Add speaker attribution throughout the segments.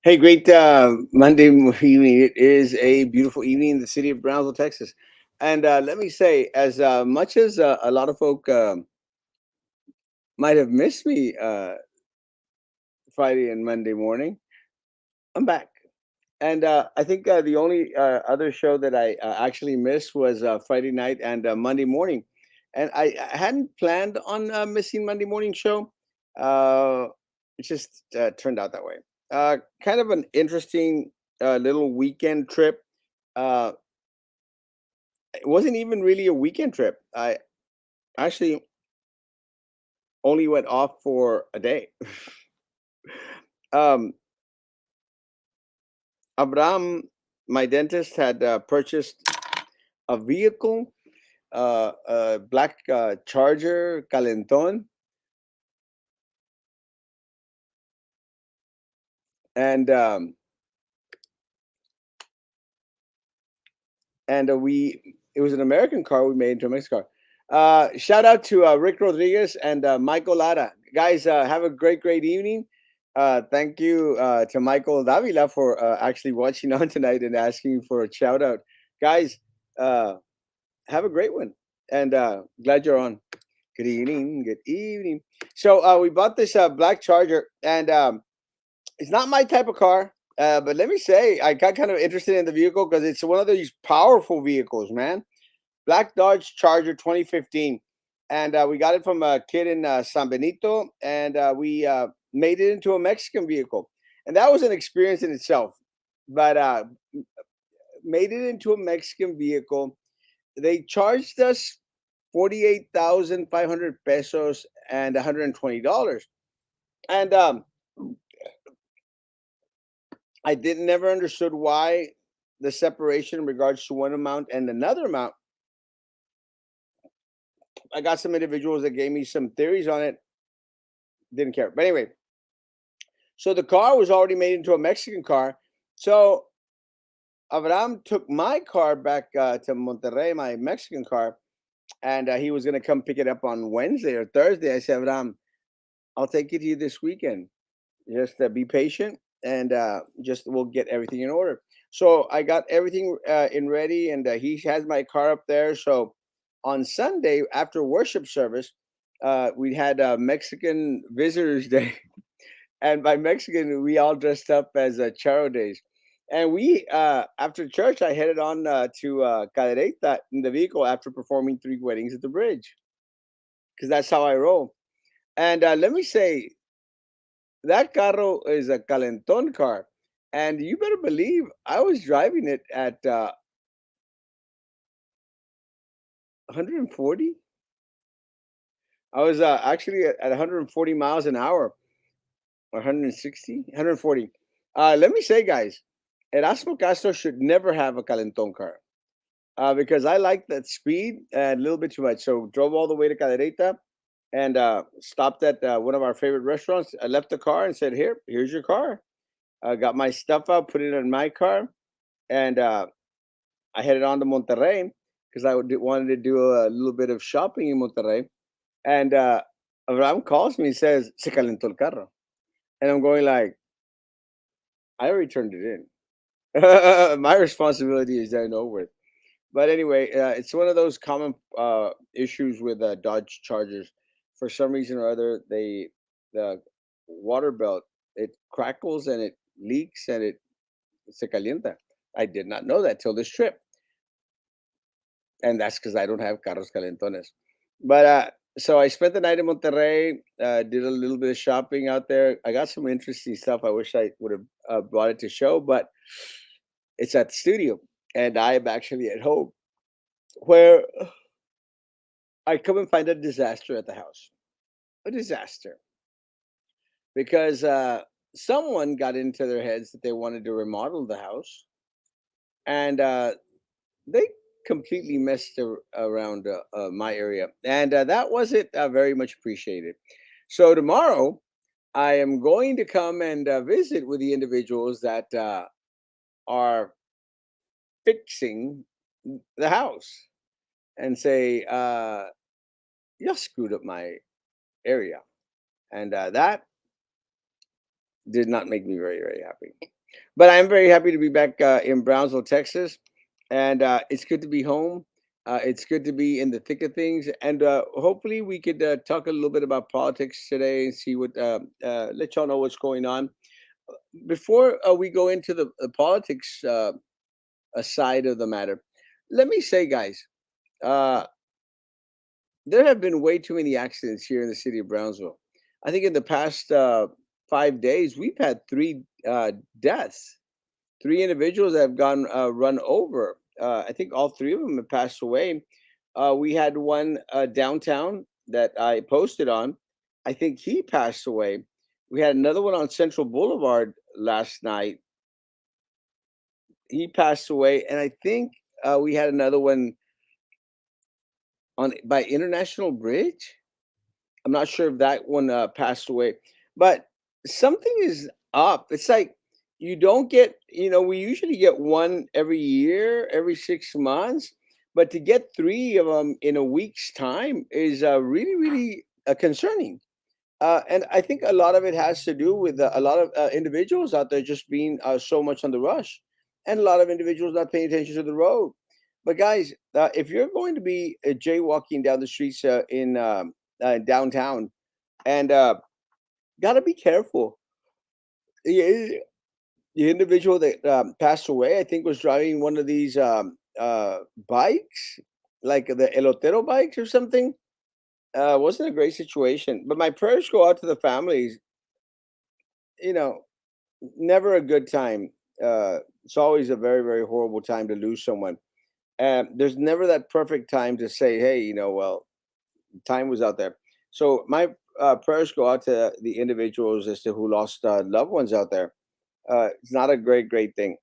Speaker 1: Hey, great Monday evening. It is a beautiful evening in the city of Brownsville, Texas. And let me say, as much as a lot of folk might have missed me Friday and Monday morning, I'm back. And I think the only other show that I actually missed was Friday night and Monday morning. And I hadn't planned on missing Monday morning show. Uh, it just turned out that way. Kind of an interesting little weekend trip. Uh, it wasn't even really a weekend trip. I actually only went off for a day. um, Abraham, my dentist, had purchased a vehicle, a black Charger Calenton, and we it was an American car we made into a Mexican car. Shout out to Rick Rodriguez and Michael Lara. Guys, have a great evening. Thank you to Michael Davila for actually watching on tonight and asking for a shout out. Guys, uh, have a great one. And glad you're on. Good evening. Good evening. So we bought this black Charger, and it's not my type of car. But let me say, I got kind of interested in the vehicle because it's one of these powerful vehicles, man. Black Dodge Charger 2015, and we got it from a kid in San Benito, and we made it into a Mexican vehicle, and that was an experience in itself. But made it into a Mexican vehicle. They charged us 48,500 pesos and $120, and I didn't never understood why the separation in regards to one amount and another amount. I got some individuals that gave me some theories on it. Didn't care. But anyway, so the car was already made into a Mexican car. So Abraham took my car back to Monterrey, my Mexican car, and he was going to come pick it up on Wednesday or Thursday. I said, Abraham, I'll take it to you this weekend. Just be patient, and just we'll get everything in order. So I got everything in ready, and he has my car up there. So on Sunday after worship service, we had Mexican Visitors Day, and by Mexican we all dressed up as Charo Days. And we after church, I headed on to Cadereyta in the vehicle after performing three weddings at the bridge, because that's how I roll. And let me say, that carro is a Calenton car, and you better believe I was driving it at 140. I was actually at 140 miles an hour, or 160, 140. Let me say, guys, Erasmo Castro should never have a Calenton car because I like that speed and a little bit too much. So drove all the way to Cadereyta and stopped at one of our favorite restaurants. I left the car and said, here's your car. I got my stuff out, put it in my car, and I headed on to Monterrey because wanted to do a little bit of shopping in Monterrey. And Abraham calls me and says, "Se calentó el carro." And I'm going like, I already turned it in. My responsibility is done over with. But anyway, it's one of those common issues with Dodge Chargers. For some reason or other, the water belt, it crackles and it leaks and it se calienta. I did not know that till this trip, and that's because I don't have carros calentones. But so I spent the night in Monterrey. Did a little bit of shopping out there. I got some interesting stuff. I wish I would have brought it to show, but it's at the studio, and I am actually at home, where I come and find a disaster at the house. A disaster because someone got into their heads that they wanted to remodel the house, and they completely messed around my area, and that wasn't very much appreciated. So tomorrow, I am going to come and visit with the individuals that are fixing the house and say, "You screwed up my area," and that did not make me very, very happy. But I'm very happy to be back in Brownsville, Texas, and it's good to be home. It's good to be in the thick of things, and hopefully we could talk a little bit about politics today and see what let y'all know what's going on. Before we go into the politics side of the matter, let me say, guys, uh, there have been way too many accidents here in the city of Brownsville. I think in the past 5 days, we've had three deaths, three individuals that have gone run over. I think all three of them have passed away. We had one downtown that I posted on. I think he passed away. We had another one on Central Boulevard last night. He passed away, and I think we had another one on by International Bridge. I'm not sure if that one passed away, but something is up. It's like you don't get, we usually get one every year, every 6 months, but to get three of them in a week's time is really, really concerning. And I think a lot of it has to do with a lot of individuals out there just being so much on the rush, and a lot of individuals not paying attention to the road. But guys, if you're going to be jaywalking down the streets in downtown, and got to be careful. The, the individual that passed away, I think, was driving one of these bikes, like the elotero bikes or something. Wasn't a great situation. But my prayers go out to the families. You know, never a good time. It's always a very, very horrible time to lose someone. There's never that perfect time to say, hey, well, time was out there. So my prayers go out to the individuals as to who lost loved ones out there. It's not a great, great thing.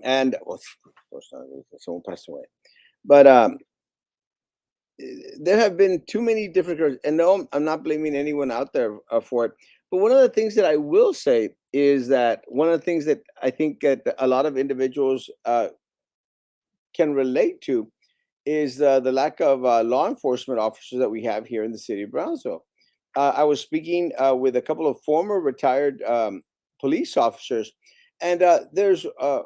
Speaker 1: And well, of course not. Someone passed away, but there have been too many different and no, I'm not blaming anyone out there for it. But one of the things that I will say is that one of the things that I think that a lot of individuals can relate to is the lack of law enforcement officers that we have here in the city of Brownsville. I was speaking with a couple of former retired police officers, and there's a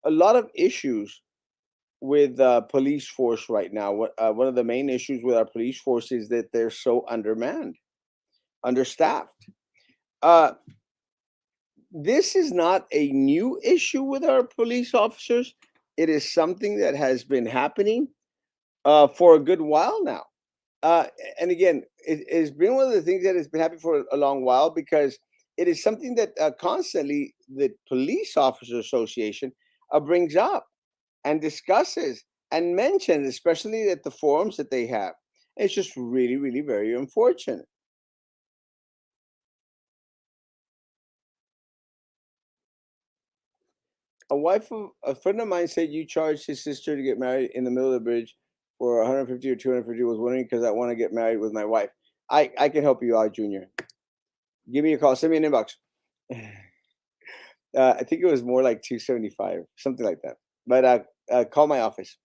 Speaker 1: lot of issues with police force right now. One of the main issues with our police force is that they're so undermanned, understaffed. Uh, this is not a new issue with our police officers. It is something that has been happening for a good while now. Uh, and again, it's been one of the things that has been happening for a long while because it is something that constantly the Police Officers Association brings up and discusses and mentions, especially at the forums that they have. It's just really, really very unfortunate. A friend of mine said you charged his sister to get married in the middle of the bridge for 150 or 250. Was wondering because I want to get married with my wife. I can help you out, Junior. Give me a call. Send me an inbox. I think it was more like 275, something like that. But call my office.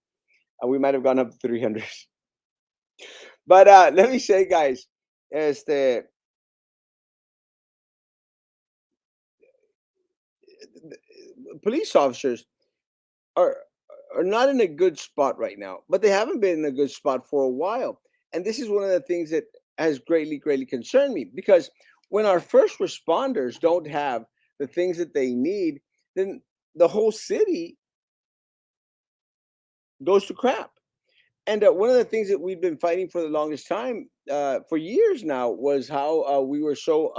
Speaker 1: We might have gone up to 300. But let me say, guys, este, police officers are are not in a good spot right now, but they haven't been in a good spot for a while. And this is one of the things that has greatly, greatly concerned me because when our first responders don't have the things that they need, then the whole city goes to crap. And one of the things that we've been fighting for the longest time, for years now, was how we were so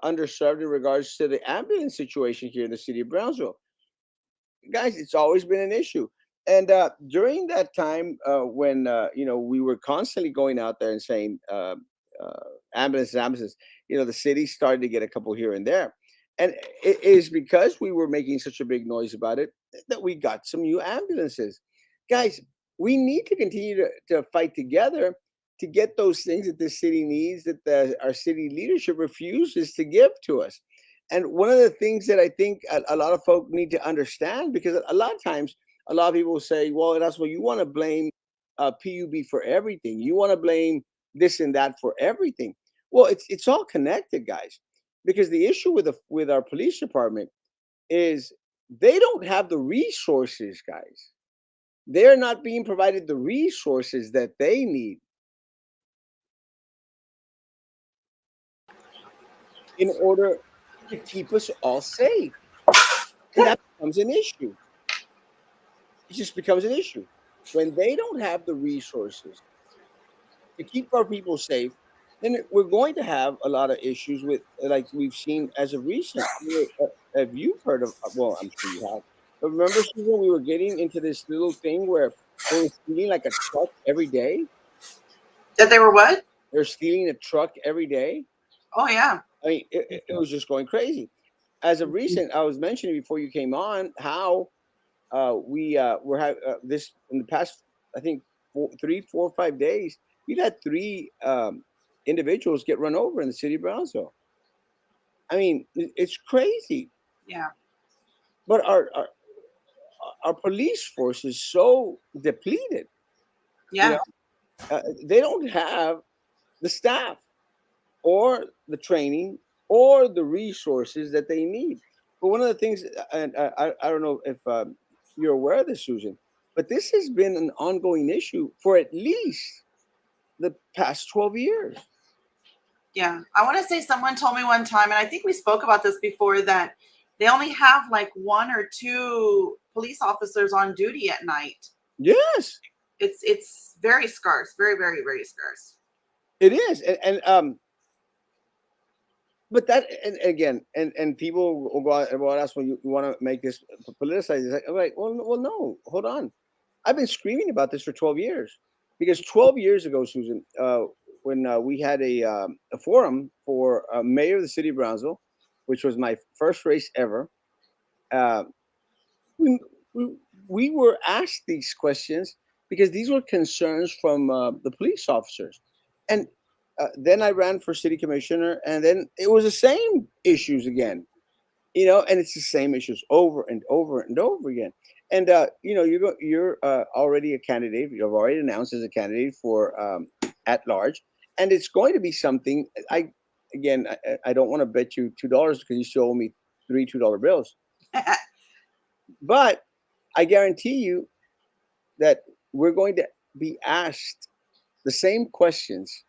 Speaker 1: underserved in regards to the ambulance situation here in the city of Brownsville. Guys, it's always been an issue. And during that time, when we were constantly going out there and saying ambulances, ambulances, the city started to get a couple here and there, and it is because we were making such a big noise about it that we got some new ambulances. Guys, we need to continue to fight together to get those things that this city needs that our city leadership refuses to give to us. And one of the things that I think a lot of folk need to understand, because a lot of times, a lot of people say, well, that's what you want to blame PUB for everything. You want to blame this and that for everything. Well, it's all connected, guys. because the issue with our police department is they don't have the resources, guys. They're not being provided the resources that they need in order to keep us all safe. And that becomes an issue. It just becomes an issue. When they don't have the resources to keep our people safe, then we're going to have a lot of issues with, like we've seen as of recent. Have you heard of? Well, I'm sure you have. But remember, Susan, we were getting into this little thing where they were stealing like a truck every day.
Speaker 2: That they were what?
Speaker 1: They're stealing a truck every day.
Speaker 2: Oh yeah.
Speaker 1: I mean, it was just going crazy. As of recent, I was mentioning before you came on how we were having this in the past, I think 3, 4, 5 days. We've had three individuals get run over in the city of Brownsville. I mean, it's crazy.
Speaker 2: Yeah.
Speaker 1: But our police force is so depleted. You
Speaker 2: Yeah.
Speaker 1: know, they don't have the staff or the training or the resources that they need. But one of the things, and I don't know if you're aware of this, Susan, but this has been an ongoing issue for at least the past 12 years.
Speaker 2: Yeah. I want to say someone told me one time, and I think we spoke about this before, that they only have like one or two police officers on duty at night.
Speaker 1: Yes,
Speaker 2: It's very scarce, very, very, very scarce.
Speaker 1: it is. And but that, and again, and people will go out and will ask, well, you want to make this politicized. It's like, well, no, hold on. I've been screaming about this for 12 years because 12 years ago, Susan, when we had a forum for mayor of the city of Brownsville, which was my first race ever, uh, we, we, we were asked these questions because these were concerns from the police officers. And then I ran for city commissioner, and then it was the same issues again, and it's the same issues over and over and over again. And you're already a candidate. You've already announced as a candidate for at large, and it's going to be something. I don't want to bet you $2 because you still owe me three $2 bills. But I guarantee you that we're going to be asked the same questions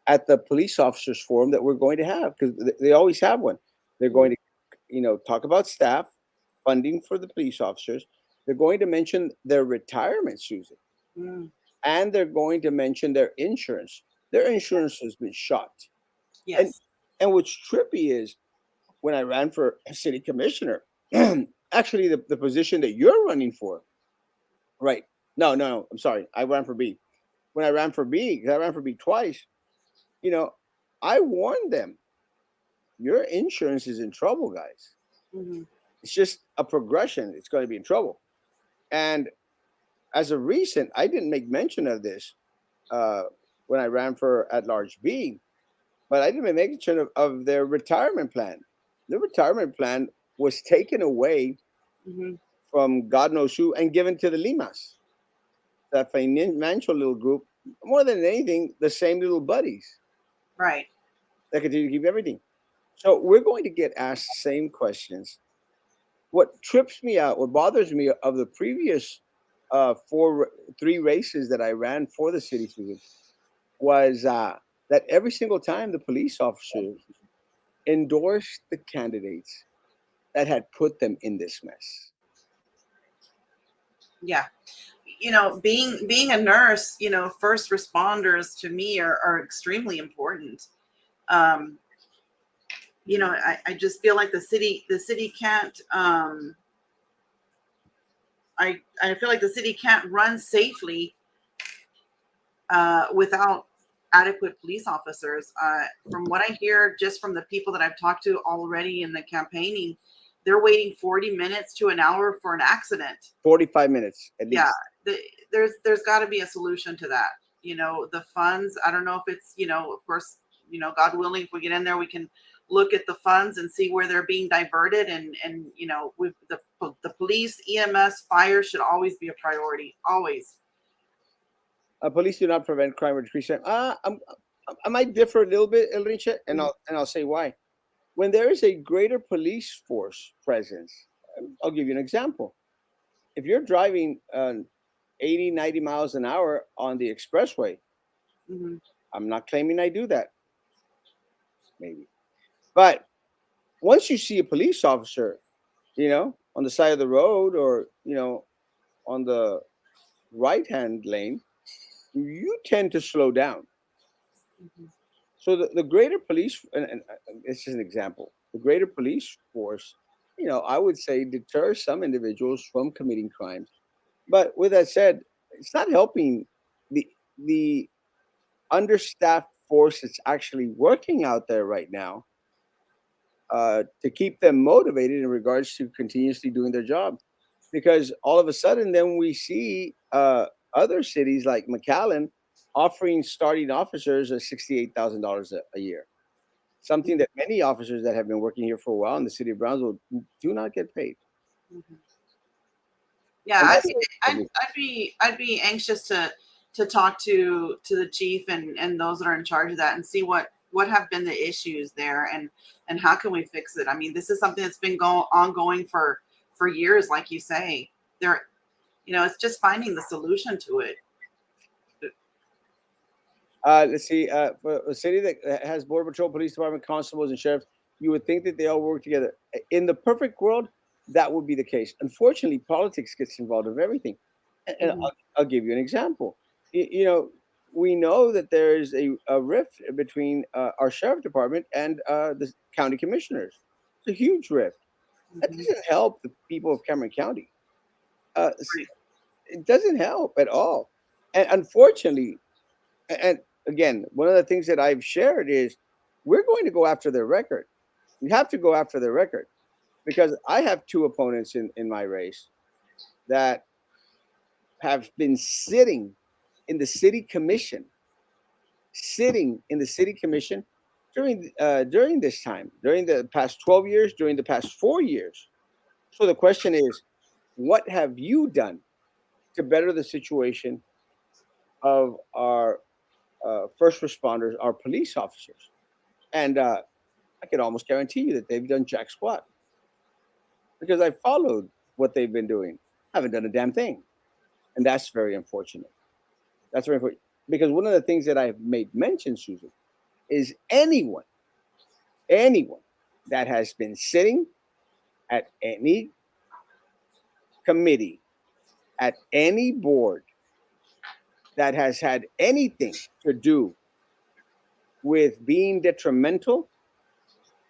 Speaker 1: at the police officers forum that we're going to have, because they always have one. They're going to talk about staff, funding for the police officers. They're going to mention their retirement, Susan,
Speaker 2: Mm,
Speaker 1: and they're going to mention their insurance. Their insurance has been shot. And
Speaker 2: yes.
Speaker 1: and what's trippy is when I ran for city commissioner, actually the position that you're running for, right? No, I'm sorry. I ran for B. When I ran for B, because I ran for B twice, you know, I warned them, your insurance is in trouble, guys.
Speaker 2: Hmm.
Speaker 1: It's just a progression. It's going to be in trouble. And as of recent, I didn't make mention of this uh, when I ran for at large B, but I didn't make mention of their retirement plan. The retirement plan was taken away
Speaker 2: Hmm.
Speaker 1: from God knows who and given to the Limas, that financial little group. More than anything, the same little buddies
Speaker 2: Right.
Speaker 1: that continue to keep everything. So we're going to get asked the same questions. What trips me out, what bothers me of the previous three races that I ran for the city Susan, was that every single time the police officers endorsed the candidates that had put them in this mess.
Speaker 2: Yeah. Being a nurse, first responders to me are extremely important. Um, I just feel like the city can't I feel like the city can't run safely without adequate police officers. From what I hear, just from the people that I've talked to already in the campaigning, they're waiting 40 minutes to an hour for an accident.
Speaker 1: 45 minutes at
Speaker 2: Yeah,
Speaker 1: least.
Speaker 2: there's got to be a solution to that. The funds. I don't know if it's of course, God willing, if we get in there, we can look at the funds and see where they're being diverted. And with the police, EMS, fire should always be a priority. Always.
Speaker 1: Police do not prevent crime or decrease crime. I might differ a little bit, Enrique, and I'll say why. when there is a greater police force presence, I'll give you an example. If you're driving 80, 90 miles an hour on the expressway,
Speaker 2: Hmm.
Speaker 1: I'm not claiming I do that, maybe. But once you see a police officer, on the side of the road or, on the right hand lane, you tend to slow down.
Speaker 2: Hmm.
Speaker 1: So the greater police, and it's just an example, the greater police force, I would say deters some individuals from committing crimes. But with that said, it's not helping the understaffed force that's actually working out there right now to keep them motivated in regards to continuously doing their job. Because all of a sudden, then we see other cities like McAllen offering starting officers at $68,000 a year, something that many officers that have been working here for a while in the city of Brownsville do not get paid.
Speaker 2: Hmm. Yeah,
Speaker 1: And
Speaker 2: I'd
Speaker 1: that's
Speaker 2: be, I'd,
Speaker 1: what
Speaker 2: I'd be anxious to talk to the chief and those that are in charge of that and see what have been the issues there and how can we fix it. I mean, this is something that's been ongoing for years, like you say. There, it's just finding the solution to it.
Speaker 1: let's see. For a city that has border patrol, police department, constables, and sheriffs, you would think that they all work together. In the perfect world, that would be the case. Unfortunately, politics gets involved in everything. And
Speaker 2: Hmm.
Speaker 1: I'll give you an example. We know that there is a rift between our sheriff department and the county commissioners. It's a huge rift. That
Speaker 2: Hmm.
Speaker 1: doesn't help the people of Cameron County.
Speaker 2: Right.
Speaker 1: It doesn't help at all. And unfortunately, and again, one of the things that I've shared is we're going to go after their record. We have to go after their record because I have two opponents in my race that have been in the city commission, sitting in the city commission during this time, during the past 12 years, during the past 4 years. So the question is, what have you done to better the situation of our first responders, our police officers? And I can almost guarantee you that they've done jack squat because I followed what they've been doing. I haven't done a damn thing. And that's very unfortunate. That's very unfortunate. Because one of the things that I've made mention, Susan, is anyone that has been sitting at any committee, at any board that has had anything to do with being detrimental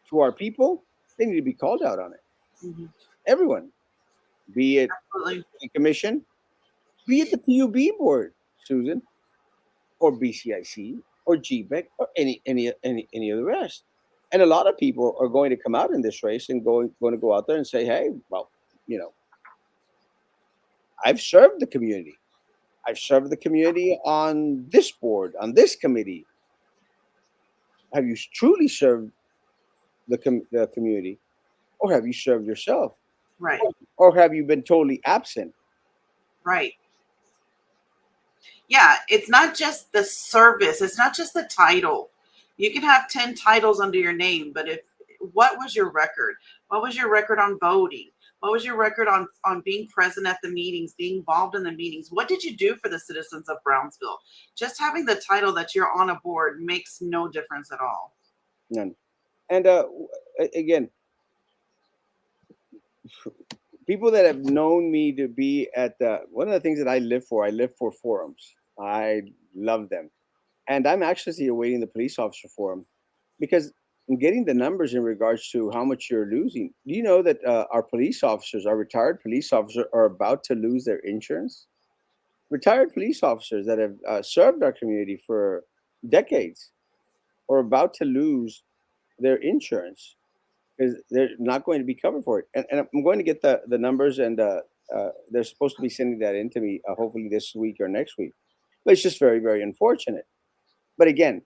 Speaker 1: to our people, they need to be called out on it.
Speaker 2: Hmm.
Speaker 1: Everyone, be it
Speaker 2: Absolutely.
Speaker 1: the commission, be it the PUB board, Susan, or BCIC, or GBEC, or any of the rest. And a lot of people are going to come out in this race and going to go out there and say, "Hey, well, you know, I've served the community. I've served the community on this board, on this committee. Have you truly served the community, or have you served yourself,
Speaker 2: Right.
Speaker 1: or have you been totally absent?"
Speaker 2: Right. Yeah, it's not just the service, it's not just the title. You can have 10 titles under your name, but if what was your record? What was your record on voting? What was your record on being present at the meetings, being involved in the meetings? What did you do for the citizens of Brownsville? Just having the title that you're on a board makes no difference at all.
Speaker 1: None. And again, people that have known me to be at the one of the things that I live for forums. I love them, and I'm actually awaiting the police officer forum because I'm getting the numbers in regards to how much you're losing. Do you know that our police officers, our retired police officers, are about to lose their insurance? Retired police officers that have served our community for decades are about to lose their insurance because they're not going to be covered for it. And I'm going to get the numbers, and they're supposed to be sending that in to me hopefully this week or next week. But it's just very, very unfortunate. But again,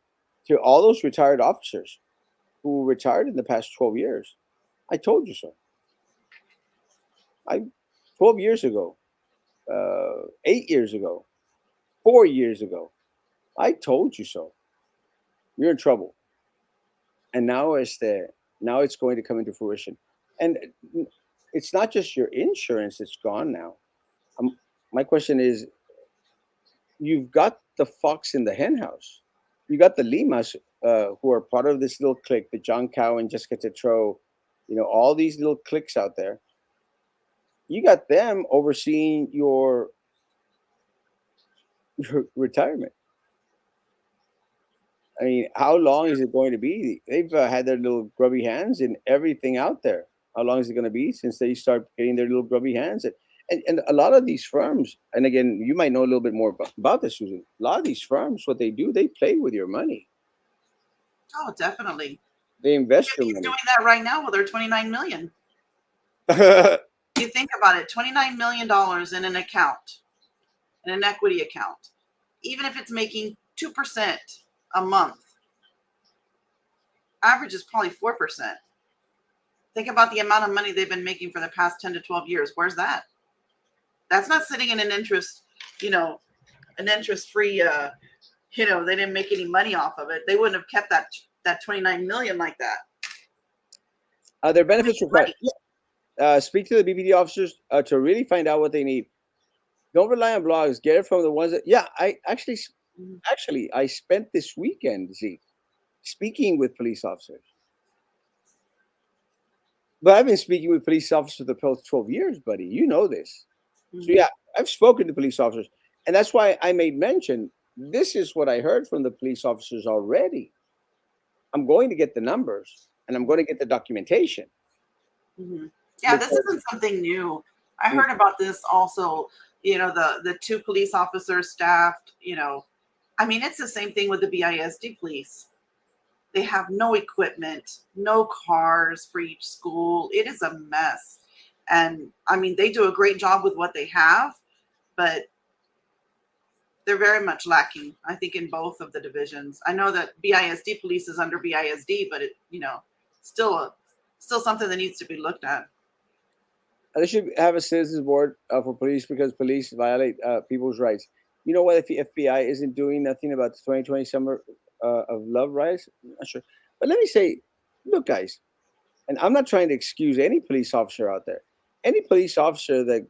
Speaker 1: to all those retired officers who retired in the past 12 years, I told you so. I 12 years ago, 8 years ago, 4 years ago, I told you so. You're in trouble. And now, este, Now it's going to come into fruition, and it's not just your insurance that's gone now. Um, my question is, you've got the fox in the hen house. You got the Limas, who are part of this little clique, the John Cow and Jessica Tetro, all these little cliques out there. You got them overseeing your retirement. I mean, how long is it going to be? They've had their little grubby hands in everything out there. How long is it going to be since they start getting their little grubby hands? And a lot of these firms, and again, you might know a little bit more about this, Susan. A lot of these firms, what they do, they play with your money.
Speaker 2: Oh, definitely.
Speaker 1: They invest your
Speaker 2: He's
Speaker 1: money.
Speaker 2: doing that right now with their 29 million. You think about it, $29 million in an account, in an equity account. Even if it's making 2% a month, average is probably 4%. Think about the amount of money they've been making for the past 10 to 12 years. Where's that? That's not sitting in an interest, you know, an interest free, they didn't make any money off of it. They wouldn't have kept that 29 million like that.
Speaker 1: Their benefits required.
Speaker 2: Right.
Speaker 1: Speak to the BPD officers to really find out what they need. Don't rely on blogs. Get it from the ones that. Yeah, I actually I spent this weekend, speaking with police officers. But I've been speaking with police officers for the past 12 years, buddy. You know this. So
Speaker 2: Mm-hmm.
Speaker 1: yeah, I've spoken to police officers, and that's why I made mention. This is what I heard from the police officers already. I'm going to get the numbers, and I'm going to get the documentation.
Speaker 2: Mm-hmm. Yeah, this
Speaker 1: Because
Speaker 2: isn't something new. I heard about this also. The two police officers staffed. I mean, it's the same thing with the BISD police. They have no equipment, no cars for each school. It is a mess. And I mean, they do a great job with what they have, but they're very much lacking, I think, in both of the divisions. I know that BISD police is under BISD, but still still something that needs to be looked at.
Speaker 1: they should have a citizens board for police because police violate people's rights. You know what? If the FBI isn't doing nothing about the 2020 summer of love riots, I'm not sure. But let me say, look, guys, and I'm not trying to excuse any police officer out there. Any police officer that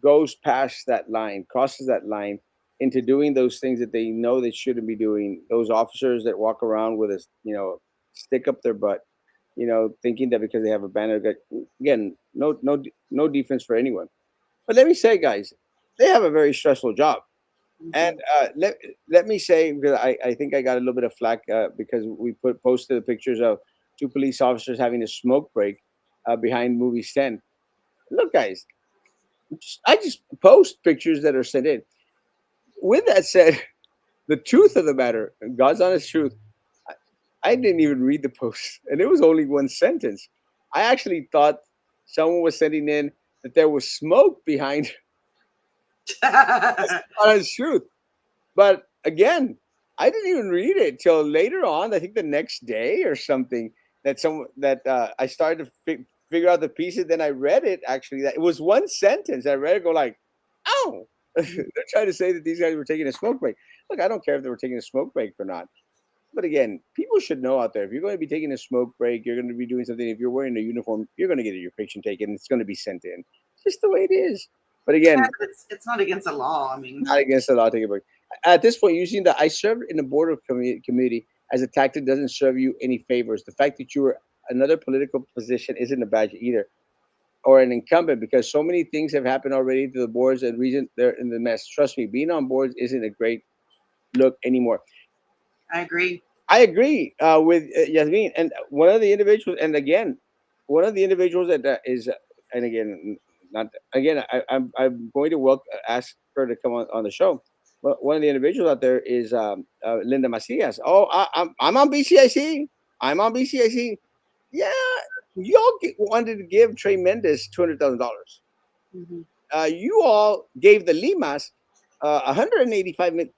Speaker 1: goes past that line, crosses that line into doing those things that they know they shouldn't be doing. Those officers that walk around with a stick up their butt, thinking that because they have a banner. Again, no defense for anyone. But let me say, guys, they have a very stressful job. And
Speaker 2: Mm-hmm.
Speaker 1: let me say, because I think I got a little bit of flack because we posted the pictures of two police officers having a smoke break behind Movies 10. Look, guys, I just post pictures that are sent in. With that said, the truth of the matter, God's honest truth, I, I didn't even read the post, and it was only one sentence. I actually thought someone was sending in that there was smoke behind. That's the honest truth. But again, I didn't even read it till later on. I think the next day or something that I started to figure out the pieces. Then I read it actually. That it was one sentence. I read it, go like, oh, they're trying to say that these guys were taking a smoke break. Look, I don't care if they were taking a smoke break or not. But again, people should know out there if you're going to be taking a smoke break, you're going to be doing something. If you're wearing a uniform, you're going to get your picture taken. It's going to be sent in. It's just the way it is. But
Speaker 2: Yeah,
Speaker 1: again,
Speaker 2: it's not against the law. I mean,
Speaker 1: not against the law. Take a break. At this point, using the I served in the board of committee as a tactic doesn't serve you any favors. The fact that you were another political position isn't a badge either, or an incumbent, because so many things have happened already to the boards and reason they're in the mess. Trust me, being on boards isn't a great look anymore.
Speaker 2: I agree.
Speaker 1: I agree with Yasmin, and one of the individuals, and again, one of the individuals that and again, not again, I'm going to ask her to come on the show. But one of the individuals out there is Linda Macias. Oh, I'm on BCIC. I'm on BCIC. Yeah, y'all wanted to give Trey Mendes $200,000.
Speaker 2: Mm-hmm.
Speaker 1: You all gave the Limas $185,000.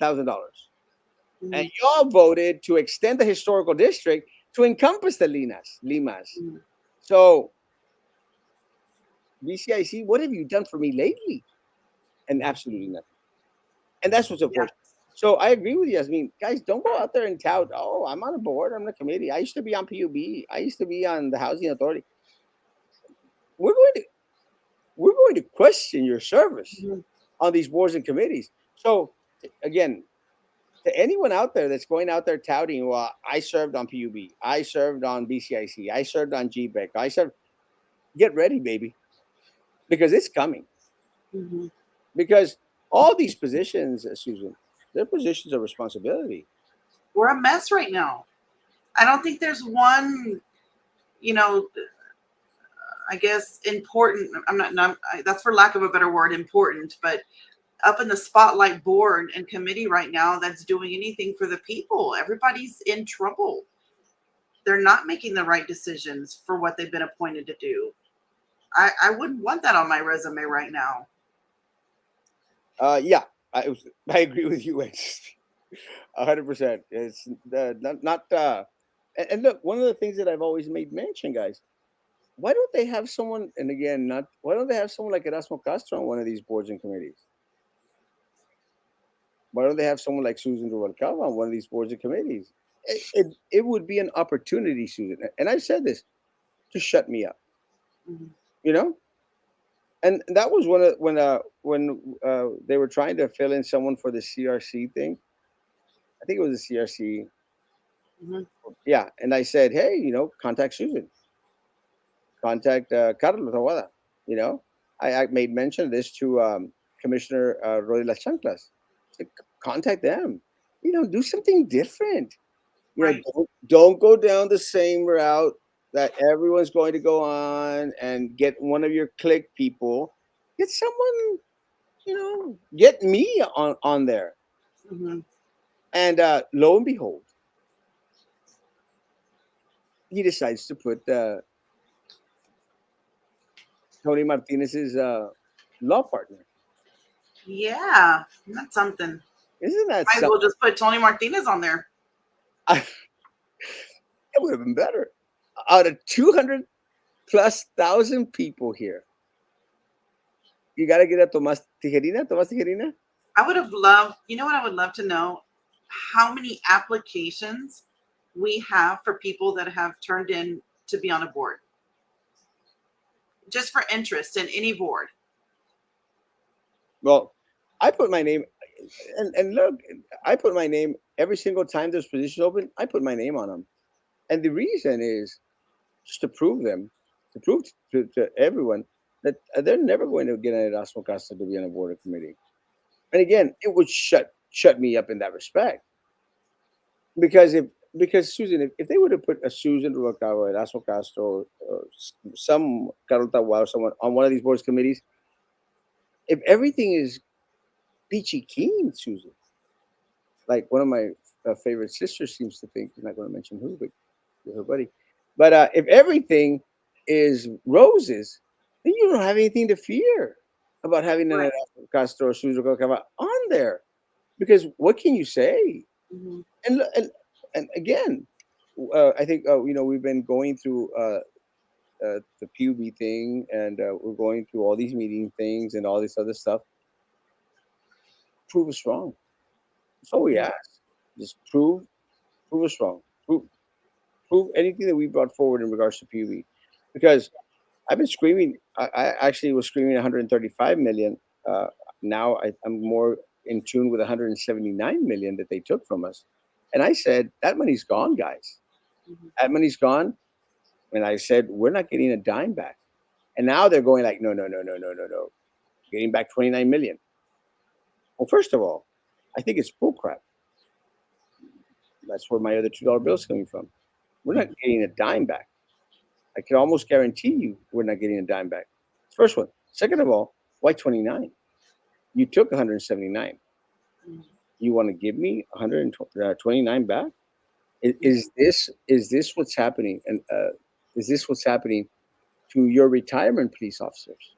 Speaker 1: And
Speaker 2: Mm-hmm.
Speaker 1: y'all voted to extend the historical district to encompass the Limas.
Speaker 2: Mm-hmm.
Speaker 1: So, BCIC, what have you done for me lately? And absolutely nothing. And that's what's
Speaker 2: Yeah.
Speaker 1: unfortunate. So I agree with you. I mean, guys, don't go out there and tout. Oh, I'm on a board. I'm on a committee. I used to be on PUB. I used to be on the Housing Authority. We're going to we're going to question your service
Speaker 2: Mhm.
Speaker 1: on these boards and committees. So again, to anyone out there that's going out there touting, well, I served on PUB, I served on BCIC, I served on GBEC, I served. Get ready, baby, because it's coming.
Speaker 2: Mhm.
Speaker 1: Because all these positions, Susan, they're positions of responsibility.
Speaker 2: We're a mess right now. I don't think there's one, you know, I guess important. I'm not, that's for lack of a better word, important, but up in the spotlight board and committee right now that's doing anything for the people. Everybody's in trouble. They're not making the right decisions for what they've been appointed to do. I wouldn't want that on my resume right now.
Speaker 1: Yeah, I agree with you. It's 100%. It's not. And look, one of the things that I've always made mention, guys, why don't they have someone? And again, not why don't they have someone like Erasmo Castro on one of these boards and committees? Why don't they have someone like Susan Rubalcaba on one of these boards and committees? It would be an opportunity, Susan, and I've said this, to shut me up.
Speaker 2: Mhm.
Speaker 1: You know, and that was one of when they were trying to fill in someone for the CRC thing. I think it was the CRC.
Speaker 2: Mhm.
Speaker 1: Yeah, and I said, hey, contact Susan, contact Carlos Aguada. You know, I made mention of this to Commissioner Roy Las Chanclas. Said, contact them. Do something different.
Speaker 2: Right.
Speaker 1: Don't go down the same route that everyone's going to go on and get one of your click people. Get someone, get me on there.
Speaker 2: Mhm.
Speaker 1: And lo and behold, he decides to put Tony Martinez's law partner.
Speaker 2: Yeah, that's something.
Speaker 1: Isn't that
Speaker 2: Might as
Speaker 1: something?
Speaker 2: well just put Tony Martinez on there.
Speaker 1: It would have been better. Out of 200 plus thousand people here, you got to get a Tomas Tijerina. Tomas Tijerina.
Speaker 2: I would have loved, you know what I would love to know? How many applications we have for people that have turned in to be on a board, just for interest in any board.
Speaker 1: Well, I put my name, and look, I put my name every single time there's positions open. I put my name on them, and the reason is just to prove them, to prove to everyone that they're never going to get an Erasmo Castro to be on a board or committee. And again, it would shut me up in that respect because Susan, if they would have put a Susan Rubalcaba, Erasmo Castro, or some Carol Tawa or someone on one of these boards committees, if everything is peachy keen, Susan, like one of my favorite sisters seems to think, I'm not going to mention who, but her buddy. But if everything is roses, then you don't have anything to fear about having an
Speaker 2: Right.
Speaker 1: Erasmo Castro or Susan Rubalcaba on there, because what can you say?
Speaker 2: Mhm.
Speaker 1: And and again, I think we've been going through the PUB thing, and we're going through all these meeting things and all this other stuff. Prove us wrong. That's all we
Speaker 2: Mhm.
Speaker 1: ask. Just prove us wrong. Prove anything that we brought forward in regards to PUB, because I've been screaming. I actually was screaming 135 million. Uh, now I'm more in tune with 179 million that they took from us, and I said that money's gone, guys.
Speaker 2: Mhm.
Speaker 1: That money's gone. And I said, we're not getting a dime back. And now they're going like, no, no, no, no, no, no, no. Getting back 29 million. Well, first of all, I think it's bullcrap. That's where my other $2 bill's coming from. We're not getting a dime back. I can almost guarantee you we're not getting a dime back. First one. Second of all, why 29? You took 179.
Speaker 2: Mhm.
Speaker 1: You want to give me 129 back? Is,
Speaker 2: Mhm.
Speaker 1: is this what's happening? And is this what's happening to your retirement police officers?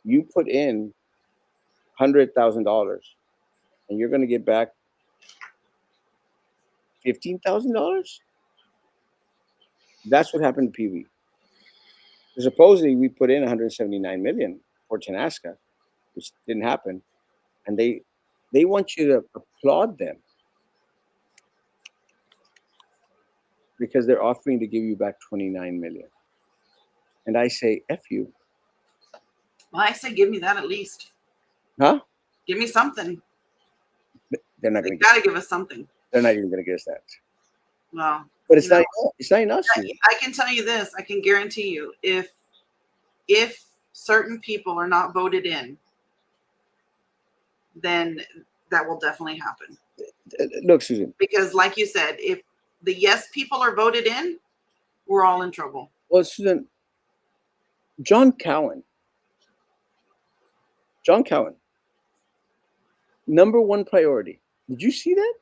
Speaker 1: You put in $100,000 and you're going to get back $15,000. That's what happened to PV. Supposedly, we put in 179 million for Tanaska, which didn't happen, and they They want you to applaud them because they're offering to give you back 29 million. And I say, F you.
Speaker 2: Well, I say give me that at least.
Speaker 1: Huh?
Speaker 2: Give me something.
Speaker 1: They're not
Speaker 2: They
Speaker 1: going to get.
Speaker 2: gotta give us something.
Speaker 1: They're not even going to get us that.
Speaker 2: Well,
Speaker 1: But
Speaker 2: you know,
Speaker 1: it's not enough, Susan.
Speaker 2: I can tell you this. I can guarantee you, if certain people are not voted in, then that will definitely happen.
Speaker 1: Look, Susan.
Speaker 2: Because, like you said, if the yes people are voted in, we're all in trouble.
Speaker 1: Well, Susan, John Cowan. John Cowan. Number one priority. Did you see that?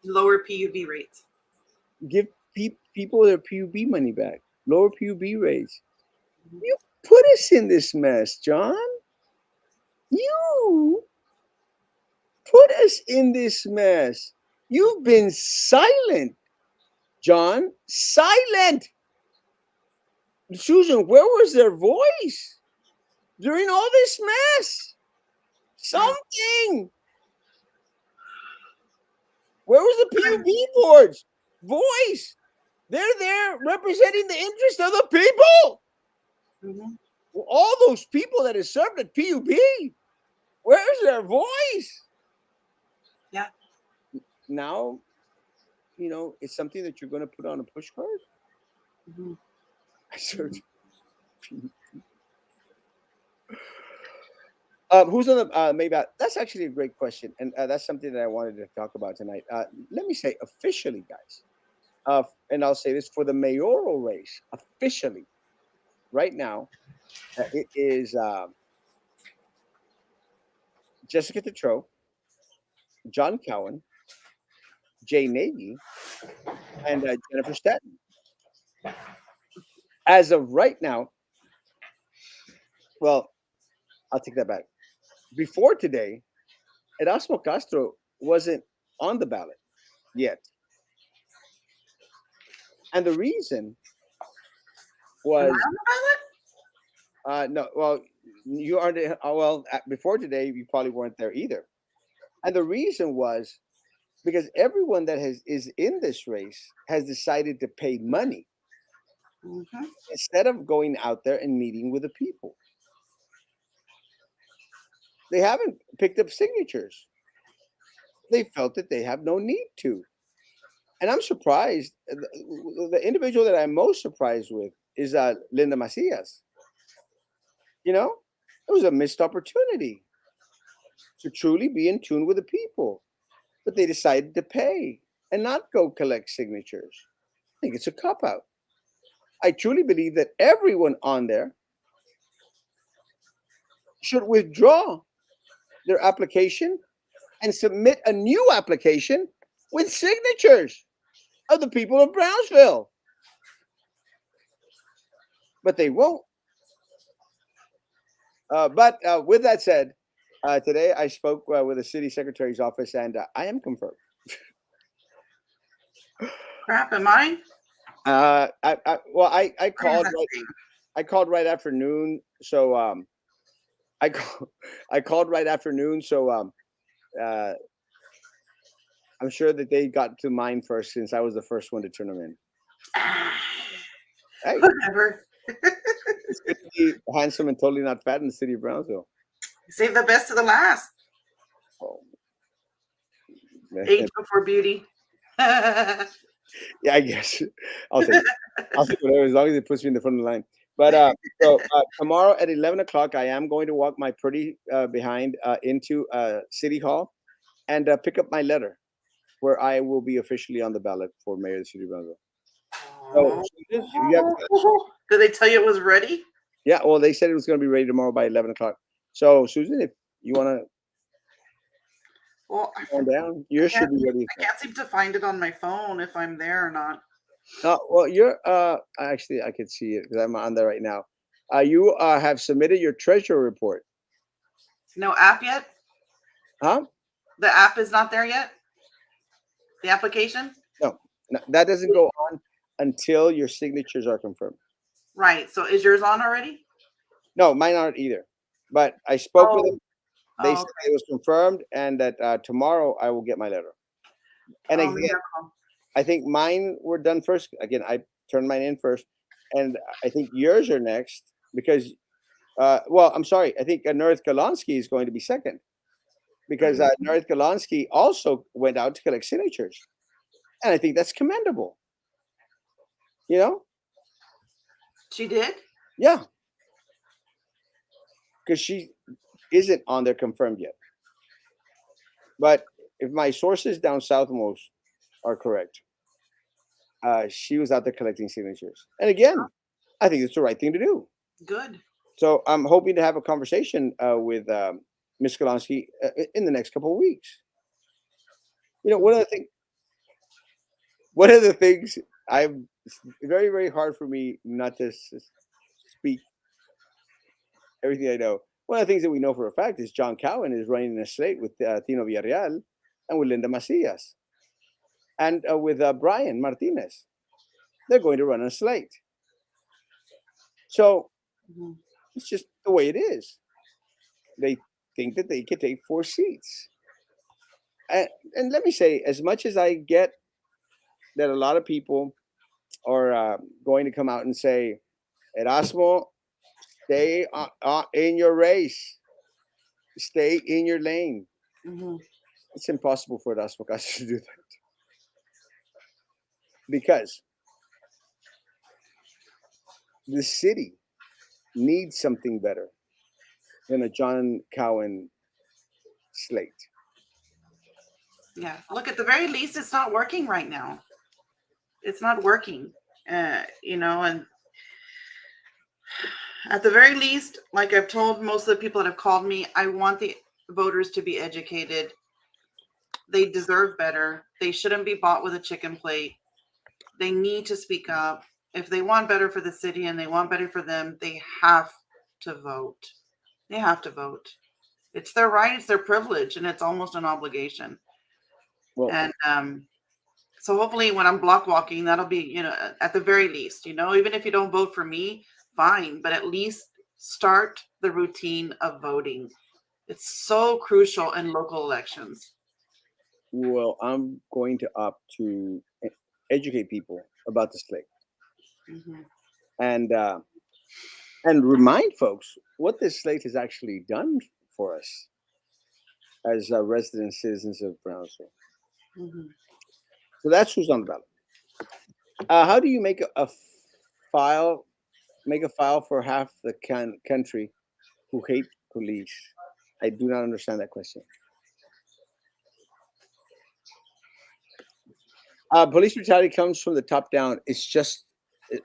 Speaker 2: Lower PUB rates.
Speaker 1: Give people their PUB money back. Lower PUB rates.
Speaker 2: Mhm.
Speaker 1: You put us in this mess, John. You put us in this mess. You've been silent, John. Silent. Susan, where was their voice during all this mess? Something. Where was the PUB board's voice? They're there representing the interest of the people.
Speaker 2: Mm-hmm.
Speaker 1: All those people that have served at PUB. Where's their voice?
Speaker 2: Yeah.
Speaker 1: Now, it's something that you're going to put on a push card.
Speaker 2: Mm-hmm.
Speaker 1: I served. Who's on the maybe that's actually a great question, and that's something that I wanted to talk about tonight. Let me say officially, guys, and I'll say this for the mayoral race officially. Right now, it is Jessica Tetreault, John Cowan, Jay Nagy, and Jennifer Staten. As of right now, well, I'll take that back. Before today, Erasmo Castro wasn't on the ballot yet, and the reason
Speaker 2: Am I
Speaker 1: was
Speaker 2: on the ballot?
Speaker 1: no. Well, you aren't. Well, before today, you probably weren't there either, and the reason was because everyone that is in this race has decided to pay money
Speaker 2: Mm-hmm.
Speaker 1: instead of going out there and meeting with the people. They haven't picked up signatures. They felt that they have no need to. And I'm surprised. The individual that I'm most surprised with is Linda Macias. It was a missed opportunity to truly be in tune with the people, but they decided to pay and not go collect signatures. I think it's a cop out. I truly believe that everyone on there should withdraw their application and submit a new application with signatures of the people of Brownsville. But they won't. But with that said, today I spoke with the city secretary's office, and I am confirmed.
Speaker 2: Crap, am I?
Speaker 1: I
Speaker 2: Where is
Speaker 1: called
Speaker 2: that
Speaker 1: right.
Speaker 2: thing?
Speaker 1: I called right after noon, so I call, I called right after noon, so uh, I'm sure that they got to mine first since I was the first one to turn them in.
Speaker 2: Ah,
Speaker 1: Hey,
Speaker 2: whatever.
Speaker 1: it's good to be handsome and totally not fat in the city of Brownsville.
Speaker 2: Save the best to the last.
Speaker 1: Oh,
Speaker 2: Age before beauty.
Speaker 1: yeah, I guess I'll take it. I'll take whatever as long as it puts me in the front of the line. But tomorrow at 11 o'clock, I am going to walk my pretty behind into City Hall and pick up my letter where I will be officially on the ballot for mayor of the city of Brownsville. So, Susan, if you have
Speaker 2: Did they tell you it was ready?
Speaker 1: yeah, well, they said it was going to be ready tomorrow by 11 o'clock. So, Susan, if you want to
Speaker 2: Well,
Speaker 1: go on down, yours should be ready.
Speaker 2: I can't seem to find it on my phone if I'm there or not.
Speaker 1: Well, you're actually I can see it because I'm on there right now. You have submitted your treasury report,
Speaker 2: No app yet?
Speaker 1: huh?
Speaker 2: The app is not there yet? The application?
Speaker 1: No, no, that doesn't go on until your signatures are confirmed.
Speaker 2: Right. So is yours on already?
Speaker 1: No, mine aren't either. But I spoke with
Speaker 2: Oh,
Speaker 1: them. They
Speaker 2: Oh,
Speaker 1: said
Speaker 2: okay.
Speaker 1: it was confirmed, and that tomorrow I will get my letter. And
Speaker 2: Oh,
Speaker 1: again,
Speaker 2: miracle.
Speaker 1: I think mine were done first. Again, I turned mine in first, and I think yours are next because. Well, I'm sorry. I think North Golonsky is going to be second because
Speaker 2: Mhm.
Speaker 1: North Golonsky also went out to collect signatures, and I think that's commendable. You know,
Speaker 2: She did?
Speaker 1: yeah, because she isn't on there confirmed yet. But if my sources down southmost are correct, she was out there collecting signatures. And again, I think it's the right thing to do.
Speaker 2: Good.
Speaker 1: So I'm hoping to have a conversation with Ms. Golonsky in the next couple of weeks. You know, one of the things I'm it's very very hard for me not to speak everything I know. One of the things that we know for a fact is John Cowan is running in a slate with Tino Villarreal and with Linda Macias and with Brian Martinez. They're going to run a slate. So
Speaker 2: Mhm.
Speaker 1: it's just the way it is. They think that they could take 4 seats. And let me say, as much as I get that a lot of people are going to come out and say, Erasmo, stay in your race, stay in your lane.
Speaker 2: Mhm.
Speaker 1: It's impossible for Erasmo Castro to do that because the city needs something better than a John Cowan slate.
Speaker 2: Yeah. Look, at the very least, it's not working right now. It's not working. And at the very least, like I've told most of the people that have called me, I want the voters to be educated. They deserve better. They shouldn't be bought with a chicken plate. They need to speak up. If they want better for the city and they want better for them, they have to vote. They have to vote. It's their right, it's their privilege, and it's almost an obligation.
Speaker 1: Well,
Speaker 2: And so hopefully, when I'm block walking, that'll be, at the very least, even if you don't vote for me, fine, but at least start the routine of voting. It's so crucial in local elections.
Speaker 1: I'm going to opt to educate people about the slate
Speaker 2: Hmm.
Speaker 1: and uh, and remind folks what this slate has actually done for us as resident citizens of Brownsville.
Speaker 2: Hmm.
Speaker 1: So that's who's on the ballot. How do you make a file? Make a file for half the country who hate police. I do not understand that question. Police brutality comes from the top down. It's just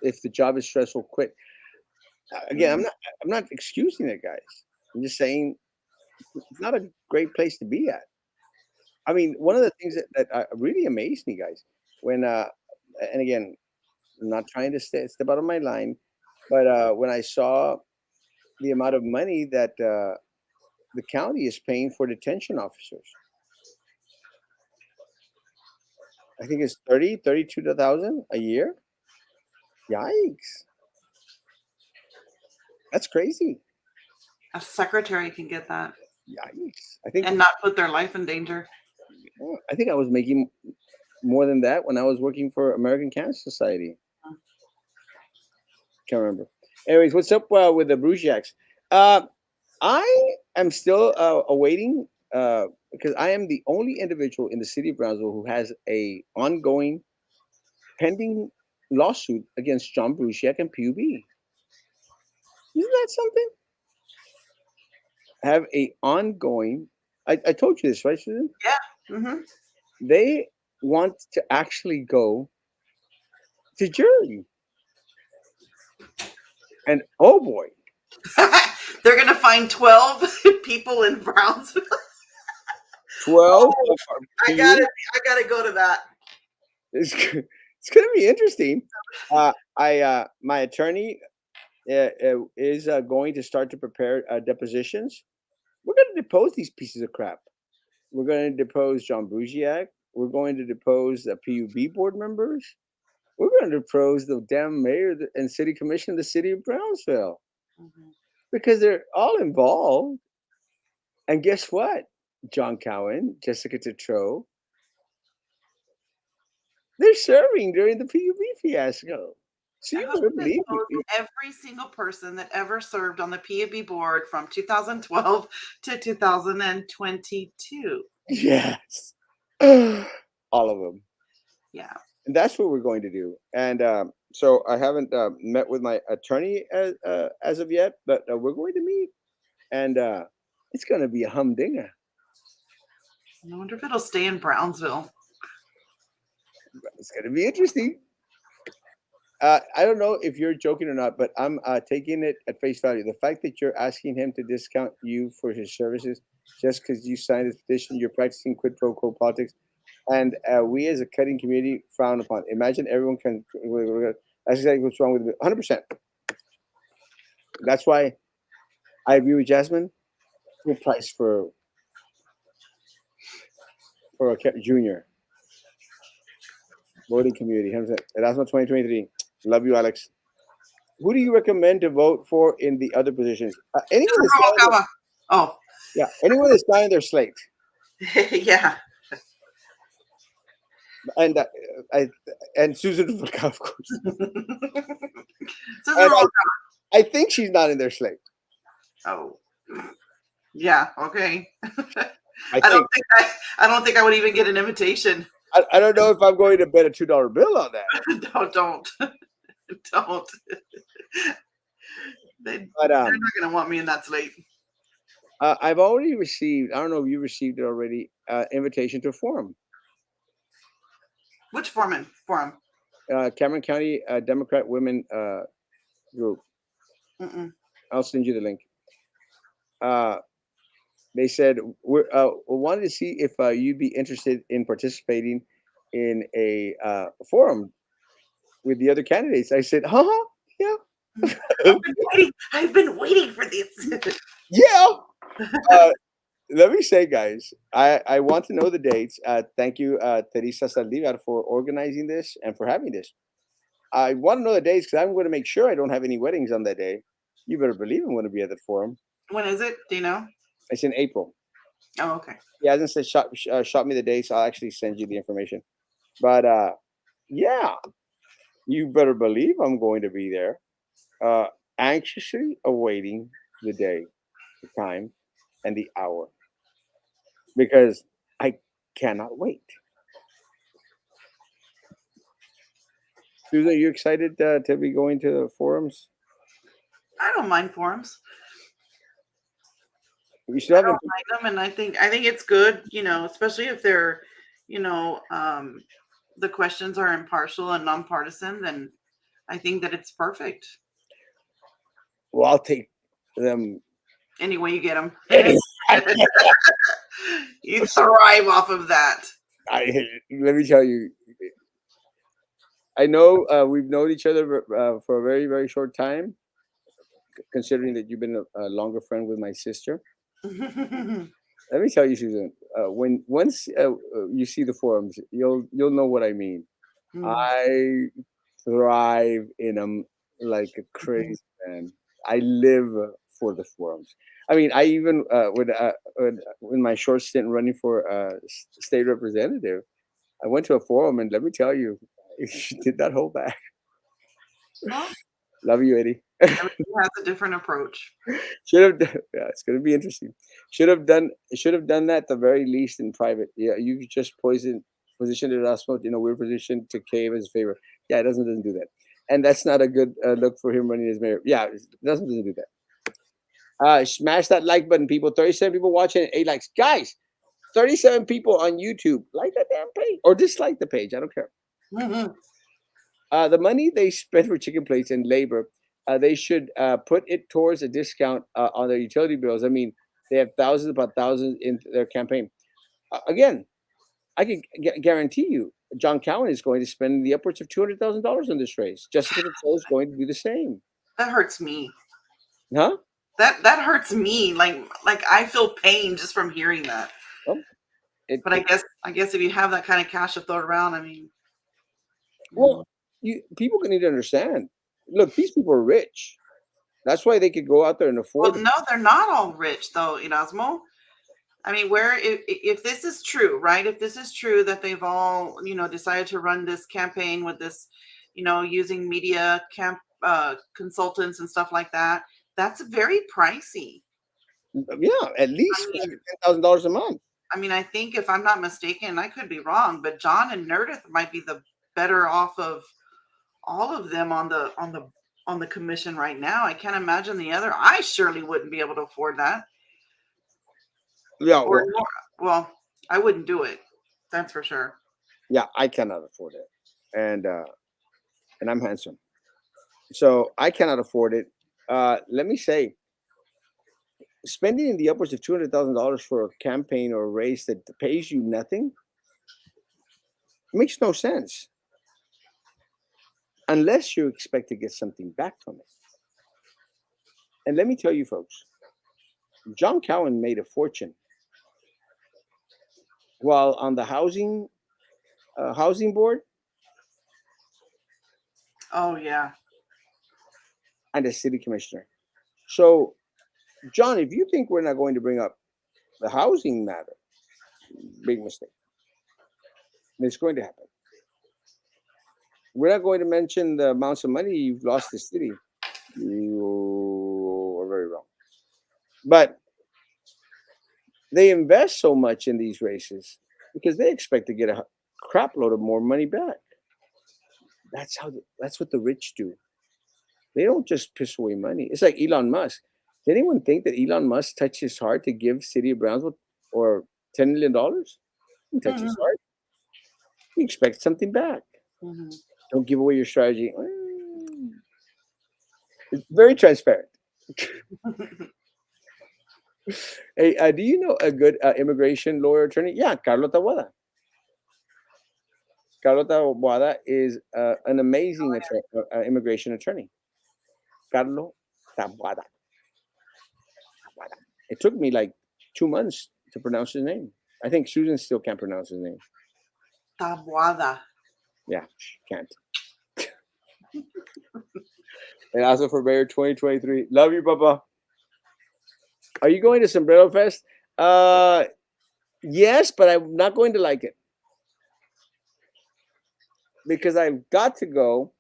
Speaker 1: if the job is stressful, quit. Again, I'm not excusing it, guys. I'm just saying it's not a great place to be at. I mean, one of the things that really amazed me, guys, when and again, I'm not trying to step out of my line, but when I saw the amount of money that the county is paying for detention officers, I think it's 32,000 a year. Yikes, that's crazy.
Speaker 2: A secretary can get that
Speaker 1: Yikes.
Speaker 2: and not put their life in danger.
Speaker 1: I think I was making more than that when I was working for American Cancer Society. Can't remember. Anyways, what's up with the Brusiaks? Uh, I am still awaiting because I am the only individual in the city of Brownsville who has a ongoing pending lawsuit against John Brusiak and PUB. Isn't that something? Have a ongoing. I told you this, right, Susan?
Speaker 2: Yeah. Hmm.
Speaker 1: They want to actually go to jury, and oh boy,
Speaker 2: They're gonna find 12 people in Brownsville.
Speaker 1: 12
Speaker 2: Oh,
Speaker 1: of our
Speaker 2: I gotta,
Speaker 1: peers.
Speaker 2: I gotta go to that.
Speaker 1: It's going to be interesting. My attorney is going to start to prepare depositions. We're going to depose these pieces of crap. We're going to depose John Buziak. We're going to depose the PUB board members. We're going to depose the damn mayor and city commission of the city of Brownsville
Speaker 2: Mhm.
Speaker 1: because they're all involved. And guess what? John Cowan, Jessica Tetreault, they're serving during the PUB fiasco. So
Speaker 2: I
Speaker 1: you
Speaker 2: hope
Speaker 1: better
Speaker 2: it
Speaker 1: believe
Speaker 2: shows
Speaker 1: me.
Speaker 2: every single person that ever served on the PUB board from 2012 to 2022.
Speaker 1: Yes. All of them.
Speaker 2: Yeah.
Speaker 1: And that's what we're going to do. And so I haven't met with my attorney as of yet, but we're going to meet, and it's going to be a humdinger.
Speaker 2: I wonder if it'll stay in Brownsville.
Speaker 1: It's going to be interesting. I don't know if you're joking or not, but I'm taking it at face value. The fact that you're asking him to discount you for his services just because you signed this petition, you're practicing quid pro quo politics, and we as a cutting community frown upon. Imagine everyone can. That's exactly what's wrong with it. 100%. That's why I agree with Jasmine. Full price for a junior voting community. 100%. Erasmo 2023. Love you, Alex. Who do you recommend to vote for in the other positions? Anyone that's not in their,
Speaker 2: Oh,
Speaker 1: yeah, anyone that's not in their slate.
Speaker 2: yeah.
Speaker 1: And I and Susan Rubalcaba, of course.
Speaker 2: Susan
Speaker 1: And
Speaker 2: Roll.
Speaker 1: I think she's not in their slate.
Speaker 2: Oh, yeah. Okay.
Speaker 1: I think.
Speaker 2: I don't think I would even get an invitation.
Speaker 1: I don't know if I'm going to bet a $2 bill on that.
Speaker 2: Don't. Don't. They're
Speaker 1: But
Speaker 2: not gonna want me in that slate.
Speaker 1: I've already received. I don't know if you received it already. Invitation to a forum.
Speaker 2: Which foreman? Forum.
Speaker 1: Cameron County Democrat Women Group.
Speaker 2: Mm-mm.
Speaker 1: I'll send you the link. Uh, they said we wanted to see if you'd be interested in participating in a forum with the other candidates. I said, yeah,
Speaker 2: I've been waiting for this.
Speaker 1: yeah. Uh, Let me say, guys, I want to know the dates. Thank you, Teresa Saldivar, for organizing this and for having this. I want to know the dates because I'm going to make sure I don't have any weddings on that day. You better believe I'm going to be at the forum.
Speaker 2: When is it? Do you know?
Speaker 1: It's in April.
Speaker 2: Oh, okay.
Speaker 1: He hasn't said shot me the dates. I'll actually send you the information. But yeah, you better believe I'm going to be there. Uh, Anxiously awaiting the day, the time, and the hour because I cannot wait. Susan, are you excited to be going to the forums?
Speaker 2: I don't mind forums.
Speaker 1: You still
Speaker 2: I
Speaker 1: haven't.
Speaker 2: don't mind them, and I think it's good. You know, especially if they're, you know, the questions are impartial and nonpartisan. Then I think that it's perfect.
Speaker 1: Well, I'll take them.
Speaker 2: Any way you get them,
Speaker 1: I,
Speaker 2: you thrive off of that.
Speaker 1: let me tell you, I know we've known each other for a very, very short time, considering that you've been a longer friend with my sister. Let me tell you, Susan, when once you see the forums, you'll know what I mean.
Speaker 2: Mm.
Speaker 1: I thrive in them like a crazy man. I live for the forums. I mean, I even when my short stint running for state representative, I went to a forum, and let me tell you, she did not hold back.
Speaker 2: Well,
Speaker 1: Love you, Eddie.
Speaker 2: everybody has a different approach.
Speaker 1: Should have. Yeah, it's going to be interesting. Should have done that at the very least in private. Yeah, you just positioned Erasmo in a weird position to cave his favor. Yeah, it doesn't do that, and that's not a good look for him running as mayor. Yeah, it doesn't do that. Smash that like button, people. 37 people watching, 8 likes, guys. 37 people on YouTube. Like that damn page or dislike the page. I don't care.
Speaker 2: Mhm.
Speaker 1: The money they spend for chicken plates and labor, they should put it towards a discount on their utility bills. I mean, they have thousands upon thousands in their campaign. Again, I can guarantee you, John Cowan is going to spend the upwards of $200,000 on this race. Jessica Patel is going to do the same.
Speaker 2: That hurts me.
Speaker 1: Huh?
Speaker 2: That hurts me. Like I feel pain just from hearing that.
Speaker 1: Well, it,
Speaker 2: But I guess if you have that kind of cash to throw around, I mean,
Speaker 1: well, people need to understand. Look, these people are rich. That's why they could go out there and
Speaker 2: well,
Speaker 1: afford.
Speaker 2: no, they're not all rich though, Erasmo. I mean, where if this is true, right? If this is true that they've all, decided to run this campaign with this, using media consultants and stuff like that, that's very pricey.
Speaker 1: Yeah, at
Speaker 2: I
Speaker 1: least five
Speaker 2: mean,
Speaker 1: to $10,000 a month.
Speaker 2: I think if I'm not mistaken, I could be wrong, but John and Nerdith might be the better off of all of them on the commission right now. I can't imagine the other. I surely wouldn't be able to afford that.
Speaker 1: Yeah,
Speaker 2: Or
Speaker 1: well,
Speaker 2: nor well, I wouldn't do it. That's for sure.
Speaker 1: yeah, I cannot afford it, and I'm handsome, so I cannot afford it. Let me say, spending in the upwards of $200,000 for a campaign or a race that pays you nothing makes no sense unless you expect to get something back from it. And let me tell you, folks, John Cowan made a fortune while on the housing board
Speaker 2: Oh yeah.
Speaker 1: and as city commissioner. So, John, if you think we're not going to bring up the housing matter, big mistake. It's going to happen. We're not going to mention the amounts of money you've lost the city. You are very wrong. But they invest so much in these races because they expect to get a crap load of more money back. That's what the rich do. They don't just piss away money. It's like Elon Musk. Did anyone think that Elon Musk touched his heart to give City of Brownsville or $10 million? He touched his
Speaker 2: Mhm.
Speaker 1: heart. He expects something back.
Speaker 2: Mhm.
Speaker 1: Don't give away your strategy. It's very transparent. Hey, do you know a good immigration lawyer attorney? Yeah, Carlo Tawada. Carlo Tawada is an amazing immigration attorney. Carlo Tawada. It took me like 2 months to pronounce his name. I think Susan still can't pronounce his name.
Speaker 2: Tabuada.
Speaker 1: Yeah, she can't. And also for Mayor 2023. Love you, Papa. Are you going to Sombrero Fest? Yes, but I'm not going to like it because I've got to go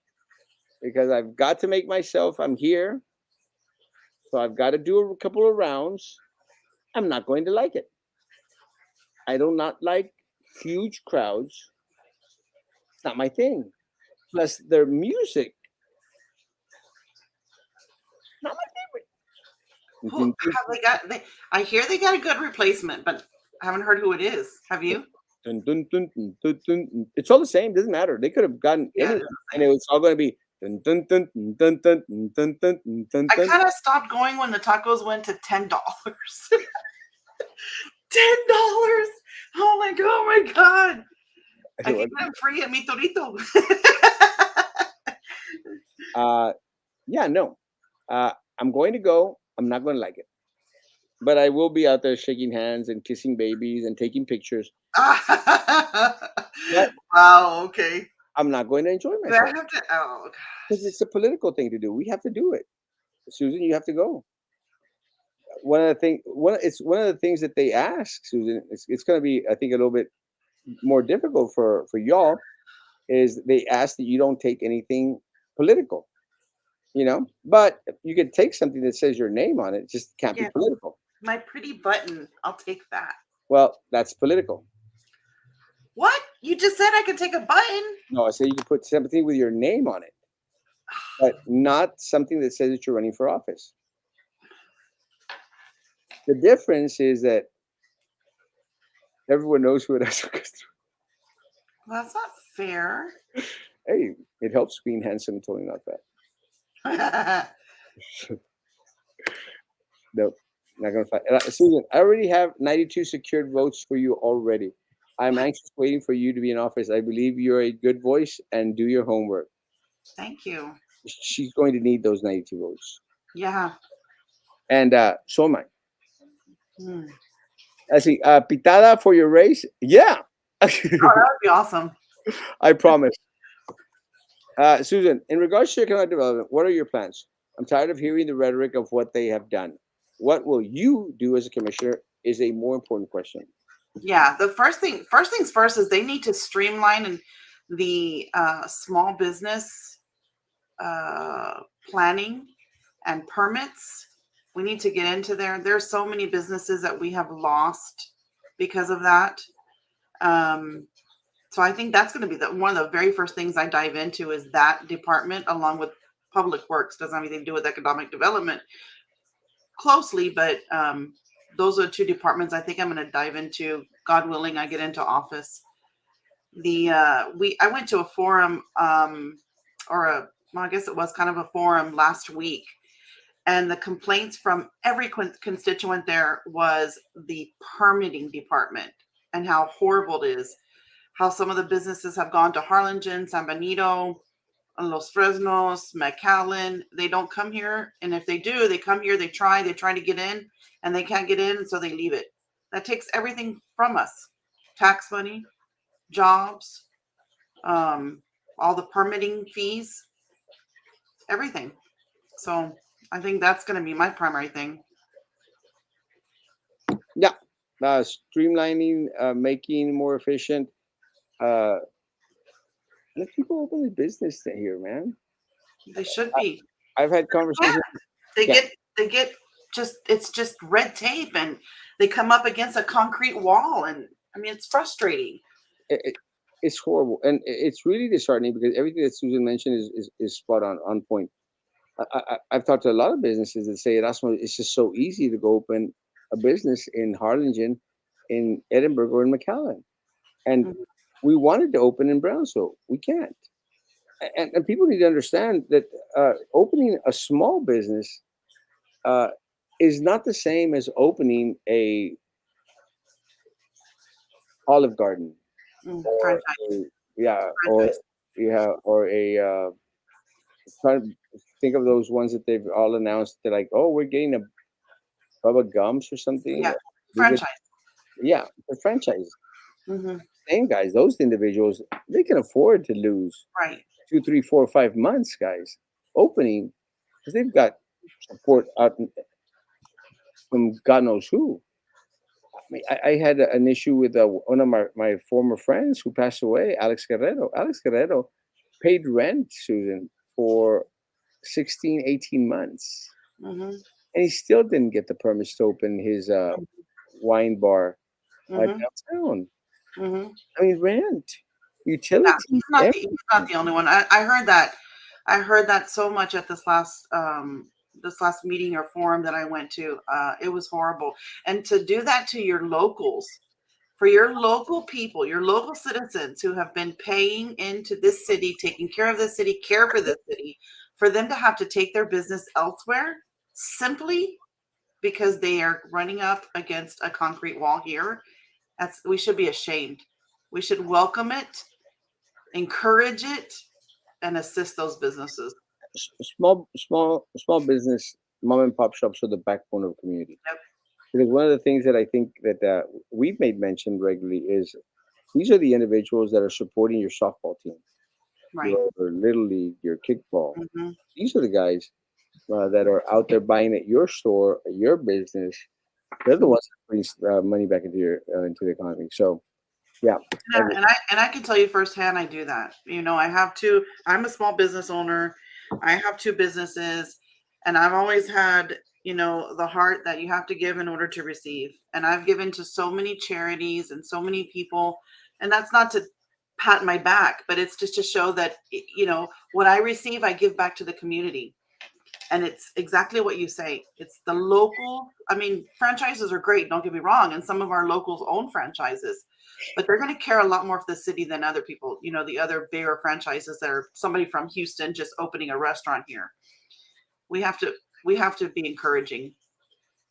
Speaker 1: because I've got to make myself. I'm here, so I've got to do a couple of rounds. I'm not going to like it. I do not like huge crowds. It's not my thing. Plus, their music, not my
Speaker 2: Who
Speaker 1: favorite.
Speaker 2: have they got? I hear they got a good replacement, but I haven't heard who it is. Have you?
Speaker 1: Dun, dun, dun, dun, dun, dun, dun. It's all the same. Doesn't matter. They could have gotten
Speaker 2: Yeah, it is
Speaker 1: anyone,
Speaker 2: the
Speaker 1: and it
Speaker 2: same.
Speaker 1: was all going to be dun, dun, dun, dun, dun, dun, dun, dun, dun, dun,
Speaker 2: I
Speaker 1: dun.
Speaker 2: kind of stopped going when the tacos went to $10. $10. Oh my god! I can get them free at Mi Torito.
Speaker 1: Uh, yeah, no. I'm going to go. I'm not going to like it, but I will be out there shaking hands and kissing babies and taking pictures. But
Speaker 2: Wow. Okay.
Speaker 1: I'm not going to enjoy
Speaker 2: Do I
Speaker 1: myself
Speaker 2: have to? Oh
Speaker 1: because
Speaker 2: gosh.
Speaker 1: it's a political thing to do. We have to do it. Susan, you have to go. It's one of the things that they ask, Susan. It's going to be, I think, a little bit more difficult for y'all. Is they ask that you don't take anything political, but you could take something that says your name on it. It just can't be
Speaker 2: Yeah,
Speaker 1: political.
Speaker 2: my pretty button. I'll take that.
Speaker 1: Well, that's political.
Speaker 2: What? You just said I could take a button.
Speaker 1: No, I say you can put something with your name on it, but not something that says that you're running for office. The difference is that everyone knows who it is.
Speaker 2: Well, that's not fair.
Speaker 1: Hey, it helps being handsome and totally not fat. Nope, not gonna fight. Susan, I already have 92 secured votes for you already. I'm
Speaker 2: What?
Speaker 1: anxious waiting for you to be in office. I believe you're a good voice and do your homework.
Speaker 2: Thank you.
Speaker 1: She's going to need those 92 votes.
Speaker 2: Yeah.
Speaker 1: And so am I.
Speaker 2: Hmm.
Speaker 1: I see. Pitada for your race? Yeah.
Speaker 2: Oh, that would be awesome.
Speaker 1: I promise. Susan, in regards to economic development, what are your plans? I'm tired of hearing the rhetoric of what they have done. What will you do as a commissioner is a more important question.
Speaker 2: Yeah, the first things first is they need to streamline and the small business uh, planning and permits. We need to get into there. There's so many businesses that we have lost because of that. Um, so I think that's going to be one of the very first things I dive into is that department, along with public works. Doesn't have anything to do with economic development closely, but those are two departments I think I'm going to dive into. God willing, I get into office. The we I went to a forum or a well, I guess it was kind of a forum last week, and the complaints from every constituent there was the permitting department and how horrible it is. How some of the businesses have gone to Harlingen, San Benito, Los Fresnos, McAllen. They don't come here, and if they do, they come here. They try to get in, and they can't get in, and so they leave it. That takes everything from us: tax money, jobs, um, all the permitting fees, everything. So I think that's going to be my primary thing.
Speaker 1: Yeah, streamlining, making more efficient. Uh, let people open the business here, man.
Speaker 2: They should be.
Speaker 1: I've had
Speaker 2: Yeah,
Speaker 1: conversations.
Speaker 2: they
Speaker 1: Yeah,
Speaker 2: get just it's just red tape, and they come up against a concrete wall, and I mean it's frustrating.
Speaker 1: it, it- it's horrible, and it's really disheartening because everything that Susan mentioned is spot on point. I've talked to a lot of businesses that say Erasmo, it's just so easy to go open a business in Harlingen, in Edinburgh, or in McAllen, and
Speaker 2: Mhm.
Speaker 1: we wanted to open in Brownsville. We can't, and people need to understand that opening a small business uh, is not the same as opening a Olive Garden or
Speaker 2: Franchise,
Speaker 1: a, yeah, or
Speaker 2: franchise.
Speaker 1: yeah, or a try to think of those ones that they've all announced. They're like, oh, we're getting a Bubba Gums or something.
Speaker 2: Yeah,
Speaker 1: They get,
Speaker 2: franchise.
Speaker 1: yeah, the franchise.
Speaker 2: Hmm.
Speaker 1: Same guys, those individuals, they can afford to lose
Speaker 2: Right.
Speaker 1: 2, 3, 4, 5 months, guys, opening because they've got support out from God knows who. I mean, I had an issue with one of my former friends who passed away, Alex Guerrero. Alex Guerrero paid rent, Susan, for 16, 18 months.
Speaker 2: Hmm.
Speaker 1: And he still didn't get the permits to open his wine bar
Speaker 2: Hmm.
Speaker 1: downtown.
Speaker 2: Hmm.
Speaker 1: I mean, rent,
Speaker 2: Yeah,
Speaker 1: utilities,
Speaker 2: he's
Speaker 1: everything.
Speaker 2: not the only one. I heard that. I heard that so much at this last meeting or forum that I went to. It was horrible. And to do that to your locals, for your local people, your local citizens who have been paying into this city, taking care of this city, care for this city, for them to have to take their business elsewhere simply because they are running up against a concrete wall here. That's we should be ashamed. We should welcome it, encourage it, and assist those businesses.
Speaker 1: Small business, mom and pop shops are the backbone of a community.
Speaker 2: Yep.
Speaker 1: Because one of the things that I think that we've made mention regularly is these are the individuals that are supporting your softball team,
Speaker 2: Right.
Speaker 1: your little league, your kickball.
Speaker 2: Hmm.
Speaker 1: These are the guys that are out there buying at your store, at your business. They're the ones that bring money back into the economy. So yeah,
Speaker 2: Yeah, and I can tell you firsthand, I do that. I have two. I'm a small business owner. I have two businesses, and I've always had the heart that you have to give in order to receive. And I've given to so many charities and so many people, and that's not to pat my back, but it's just to show that what I receive, I give back to the community. And it's exactly what you say. It's the local. I mean, franchises are great, don't get me wrong, and some of our locals own franchises, but they're going to care a lot more for the city than other people. The other bigger franchises that are somebody from Houston just opening a restaurant here. We have to we have to be encouraging.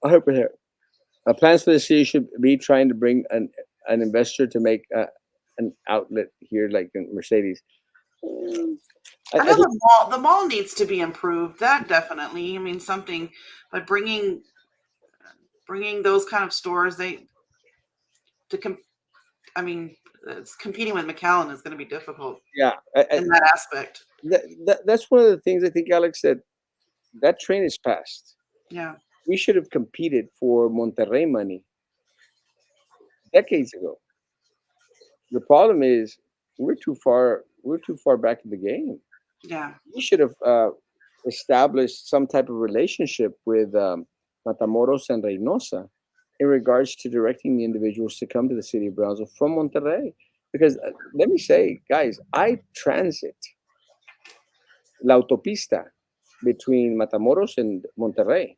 Speaker 1: 100%. Plans for the city should be trying to bring an investor to make an outlet here, like in Mercedes. Mm,
Speaker 2: I
Speaker 1: I
Speaker 2: know
Speaker 1: think
Speaker 2: the mall needs to be improved. That definitely. I mean something, but bringing those kind of stores to I mean, it's competing with McAllen is going to be difficult
Speaker 1: yeah,
Speaker 2: in that aspect.
Speaker 1: that's one of the things I think, Alex, that train is passed.
Speaker 2: Yeah.
Speaker 1: We should have competed for Monterrey money decades ago. The problem is we're too far. We're too far back in the game.
Speaker 2: Yeah.
Speaker 1: We should have established some type of relationship with Matamoros and Reynosa in regards to directing the individuals to come to the city of Brownsville from Monterrey. Because let me say, guys, I transit la autopista between Matamoros and Monterrey.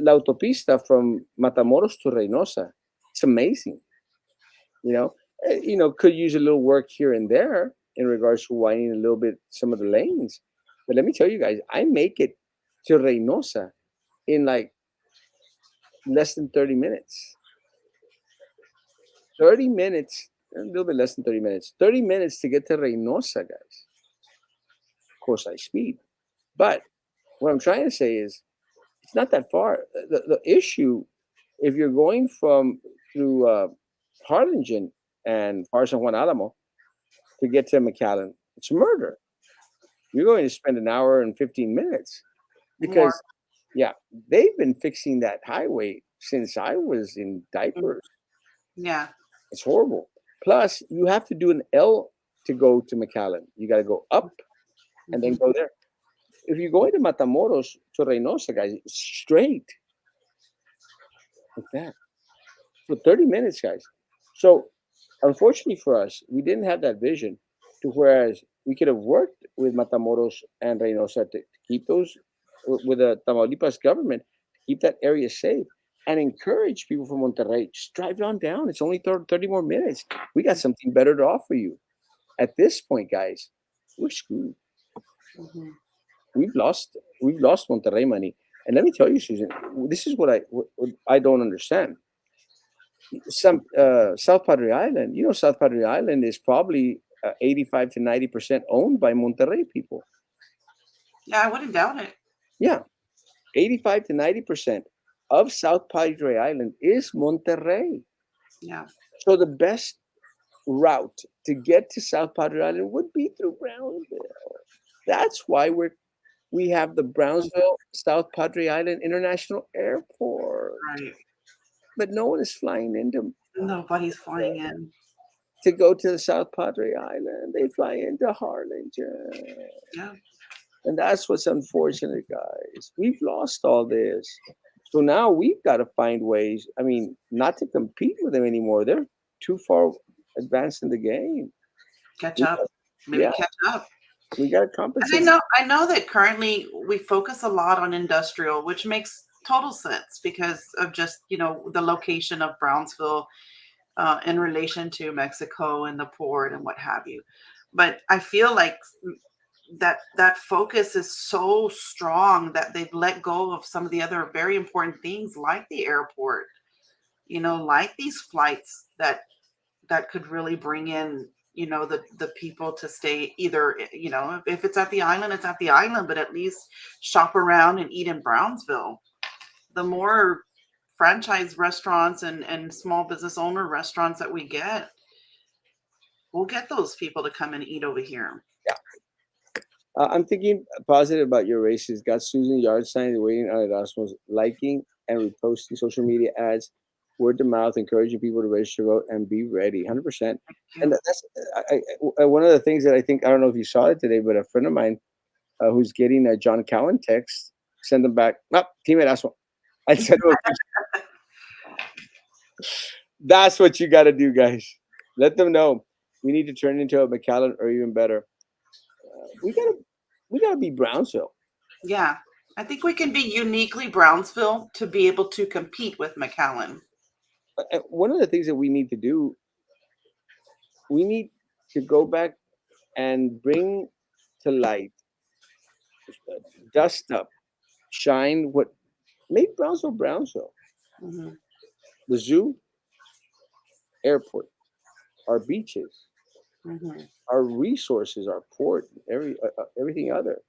Speaker 1: La autopista from Matamoros to Reynosa. It's amazing. You know, could use a little work here and there in regards to widening a little bit some of the lanes. But let me tell you guys, I make it to Reynosa in like less than 30 minutes. 30 minutes, a little bit less than 30 minutes. 30 minutes to get to Reynosa, guys. Of course, I speed. But what I'm trying to say is it's not that far. The issue, if you're going from through Harlingen and Far San Juan Alamo to get to McAllen, it's murder. You're going to spend an hour and 15 minutes
Speaker 2: More.
Speaker 1: because, yeah, they've been fixing that highway since I was in
Speaker 2: Mm,
Speaker 1: diapers.
Speaker 2: yeah.
Speaker 1: It's horrible. Plus, you have to do an L to go to McAllen. You got to go up and then
Speaker 2: Hmm.
Speaker 1: go there. If you're going to Matamoros to Reynosa, guys, it's straight like that. So 30 minutes, guys. So unfortunately for us, we didn't have that vision to whereas we could have worked with Matamoros and Reynosa to keep those with the Tamaulipas government to keep that area safe and encourage people from Monterrey, just drive on down. It's only 30 more minutes. We got something better to offer you. At this point, guys, we're screwed.
Speaker 2: Hmm.
Speaker 1: We've lost Monterrey money. And let me tell you, Susan, this is what I don't understand. Some South Padre Island. South Padre Island is probably 85 to 90% owned by Monterrey people.
Speaker 2: Yeah, I wouldn't doubt it.
Speaker 1: Yeah, 85 to 90% of South Padre Island is Monterrey.
Speaker 2: Yeah.
Speaker 1: So the best route to get to South Padre Island would be through Brownsville. That's why we have the Brownsville South Padre Island International Airport.
Speaker 2: Right.
Speaker 1: But no one is flying into
Speaker 2: Nobody's flying in.
Speaker 1: to go to the South Padre Island. They fly into Harlingen.
Speaker 2: Yeah.
Speaker 1: And that's what's unfortunate, guys. We've lost all this. So now we've got to find ways, I mean, not to compete with them anymore. They're too far advanced in the game.
Speaker 2: Catch
Speaker 1: We
Speaker 2: up.
Speaker 1: got,
Speaker 2: Maybe
Speaker 1: yeah,
Speaker 2: catch up.
Speaker 1: we got to
Speaker 2: And I
Speaker 1: compensate.
Speaker 2: know I know that currently we focus a lot on industrial, which makes total sense because of just, the location of Brownsville in relation to Mexico and the port and what have you. But I feel like that focus is so strong that they've let go of some of the other very important things like the airport, like these flights that could really bring in, the people to stay either, if it's at the island, it's at the island, but at least shop around and eat in Brownsville. The more franchise restaurants and small business owner restaurants that we get, we'll get those people to come and eat over here.
Speaker 1: I'm thinking positive about your races. Got Susan yard signs waiting on Erasmus, liking and reposting social media ads, word to mouth, encouraging people to register to vote and be ready. 100%. And
Speaker 2: Yeah.
Speaker 1: that's one of the things that I don't know if you saw it today, but a friend of mine who's getting a John Cowan text, send them back. Oh, Team Erasmo. I sent him a picture. That's what you got to do, guys. Let them know we need to turn into a McAllen or even better. We gotta be Brownsville.
Speaker 2: Yeah. I think we can be uniquely Brownsville to be able to compete with McAllen.
Speaker 1: One of the things that we need to do, we need to go back and bring to light, dust up, shine what made Brownsville Brownsville.
Speaker 2: Hmm.
Speaker 1: The zoo, airport, our beaches,
Speaker 2: Hmm.
Speaker 1: our resources, our port, everything other,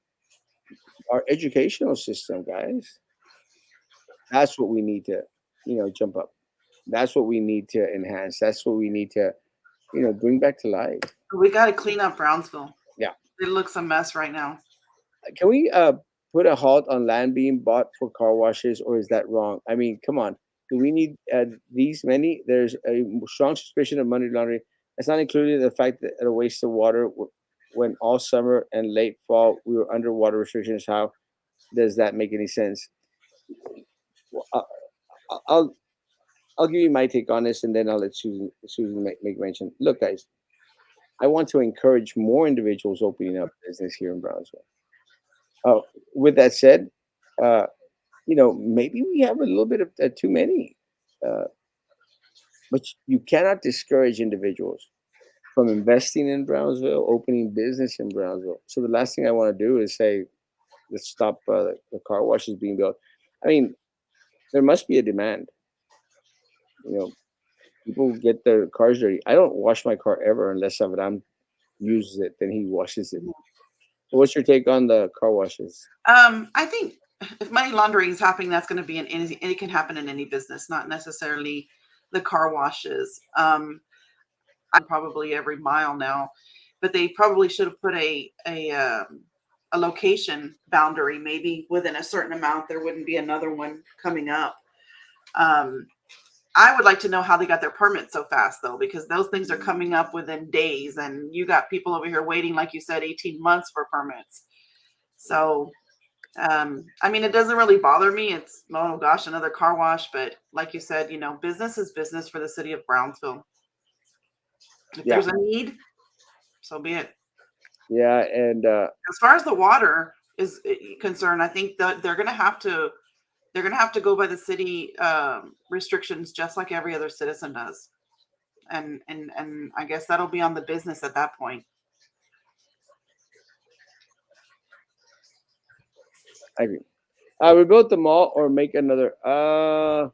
Speaker 1: our educational system, guys. That's what we need to, jump up. That's what we need to enhance. That's what we need to, bring back to life.
Speaker 2: We got to clean up Brownsville.
Speaker 1: Yeah.
Speaker 2: It looks a mess right now.
Speaker 1: Can we put a halt on land being bought for car washes, or is that wrong? I mean, come on. Do we need these many? There's a strong suspicion of money laundering. It's not included the fact that a waste of water when all summer and late fall we were under water restrictions. How does that make any sense? Well, I'll I'll give you my take on this, and then I'll let Susan make mention. Look, guys, I want to encourage more individuals opening up business here in Brownsville. Uh, with that said, uh, maybe we have a little bit of too many, uh, but you cannot discourage individuals from investing in Brownsville, opening business in Brownsville. So the last thing I want to do is say, let's stop the car washes being built. I mean, there must be a demand. You know, people get their cars dirty. I don't wash my car ever unless Avram uses it, then he washes it. So what's your take on the car washes?
Speaker 2: I think if money laundering is happening, that's going to be in any. It can happen in any business, not necessarily the car washes. Probably every mile now, but they probably should have put a location boundary. Maybe within a certain amount, there wouldn't be another one coming up. Um, I would like to know how they got their permits so fast, though, because those things are coming up within days, and you got people over here waiting, like you said, 18 months for permits. So I mean, it doesn't really bother me. It's, oh gosh, another car wash. But like you said, business is business for the city of Brownsville. If
Speaker 1: Yeah,
Speaker 2: there's a need, so be it.
Speaker 1: yeah, and
Speaker 2: As far as the water is concerned, I think that they're gonna have to go by the city restrictions, just like every other citizen does. And I guess that'll be on the business at that point.
Speaker 1: I agree. Rebuild the mall or make another. One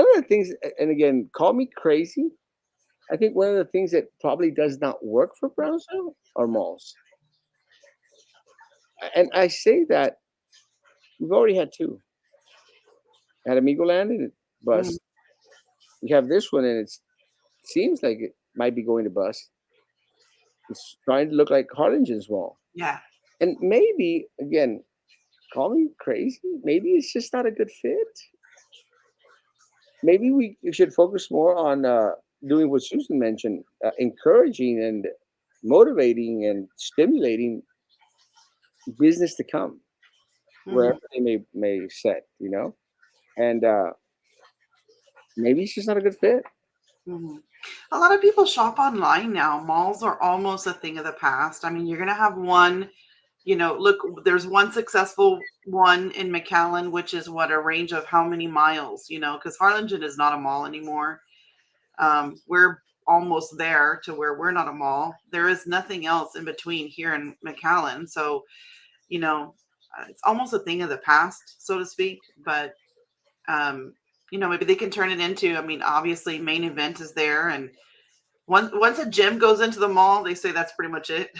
Speaker 1: of the things, and again, call me crazy. I think one of the things that probably does not work for Brownsville are malls. And I say that we've already had two. Had Amigo Land and it
Speaker 2: Mm,
Speaker 1: bust. We have this one, and it seems like it might be going to bust. It's trying to look like Harlingen's Mall.
Speaker 2: yeah.
Speaker 1: And maybe, again, call me crazy. Maybe it's just not a good fit. Maybe we should focus more on doing what Susan mentioned, encouraging and motivating and stimulating business to come
Speaker 2: Hmm.
Speaker 1: wherever they may set, and maybe it's just not a good fit.
Speaker 2: Hmm. A lot of people shop online now. Malls are almost a thing of the past. I mean, you're gonna have one. Look, there's one successful one in McAllen, which is what, a range of how many miles? Because Harlingen is not a mall anymore. We're almost there to where we're not a mall. There is nothing else in between here in McAllen. So, it's almost a thing of the past, so to speak. But, maybe they can turn it into, I mean, obviously, main event is there. And once a gym goes into the mall, they say that's pretty much it.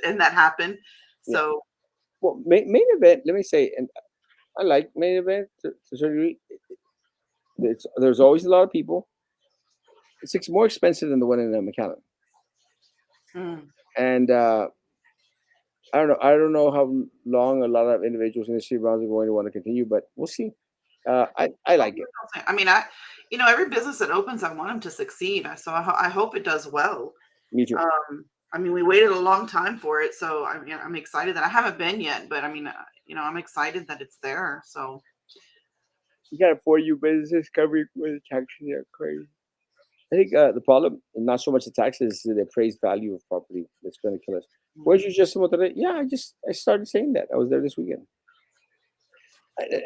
Speaker 2: And that happened.
Speaker 1: Yeah.
Speaker 2: So,
Speaker 1: Well, main event. Let me say, and I like main event to a certain degree. There's always a lot of people. It's more expensive than the one in McAllen,
Speaker 2: mm,
Speaker 1: and I don't know. I don't know how long a lot of individuals in the city of Brownsville are going to want to continue, but we'll see. I
Speaker 2: oh,
Speaker 1: like it.
Speaker 2: I mean, every business that opens, I want them to succeed. So I hope it does well.
Speaker 1: Me too.
Speaker 2: I mean, we waited a long time for it, so I mean, I'm excited that I haven't been yet, but I mean, I'm excited that it's there. So,
Speaker 1: You got to afford you businesses covering with the taxes are crazy. I think the problem, not so much the taxes, is the appraised value of property that's going to kill us. Where's
Speaker 2: mm,
Speaker 1: your just today? Yeah, I started saying that. I was there this weekend,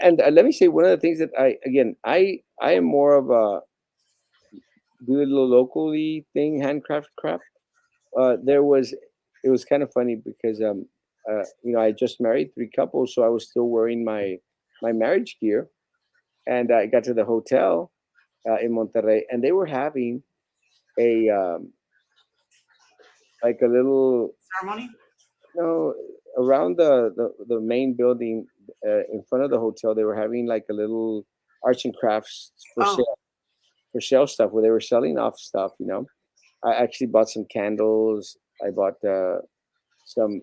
Speaker 1: and let me say one of the things that I am more of a do a little locally thing, handcraft crap. There was it was kind of funny because I just married three couples, so I was still wearing my marriage gear, and I got to the hotel in Monterrey, and they were having a like a little
Speaker 2: ceremony.
Speaker 1: no around the main building in front of the hotel. They were having like a little arts and crafts
Speaker 2: Oh,
Speaker 1: for sale stuff where they were selling off stuff. I actually bought some candles. I bought some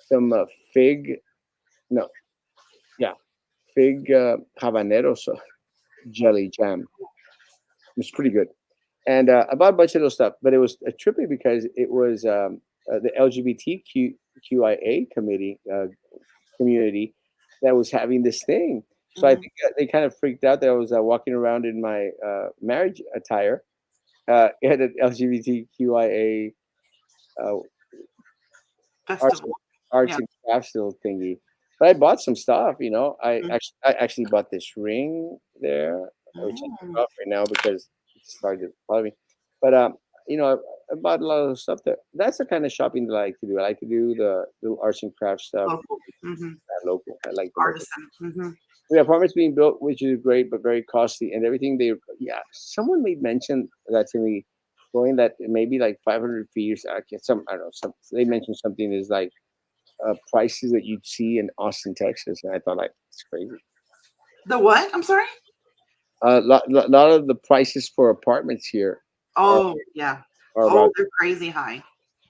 Speaker 1: some fig no yeah fig habanero jelly jam. It was pretty good. And I bought a bunch of those stuff, but it was trippy because it was the LGBTQIA community that was having this thing. So I
Speaker 2: Hmm.
Speaker 1: think they kind of freaked out that I was walking around in my marriage attire. It had an LGBTQIA uh, arts
Speaker 2: Festival.
Speaker 1: arts
Speaker 2: Yeah.
Speaker 1: and crafts little thingy. But I bought some stuff, you know.
Speaker 2: Mm.
Speaker 1: I actually bought this ring there, which I
Speaker 2: Mm.
Speaker 1: took off right now because it started to bother me. But you know, I bought a lot of stuff there. That's the kind of shopping that I like to do. I like to do the little arts and crafts stuff.
Speaker 2: Local. Hmm.
Speaker 1: Local. I like the local.
Speaker 2: Artisan. Hmm.
Speaker 1: The apartments being built, which is great, but very costly, and everything. They, yeah. Someone made mention that to me, going that maybe like 500 feet or some, I don't know. Some they mentioned something is like prices that you'd see in Austin, Texas, and I thought like it's crazy.
Speaker 2: The what? I'm sorry.
Speaker 1: Lot of the prices for apartments here are
Speaker 2: Oh yeah.
Speaker 1: are
Speaker 2: Oh,
Speaker 1: about,
Speaker 2: they're crazy high.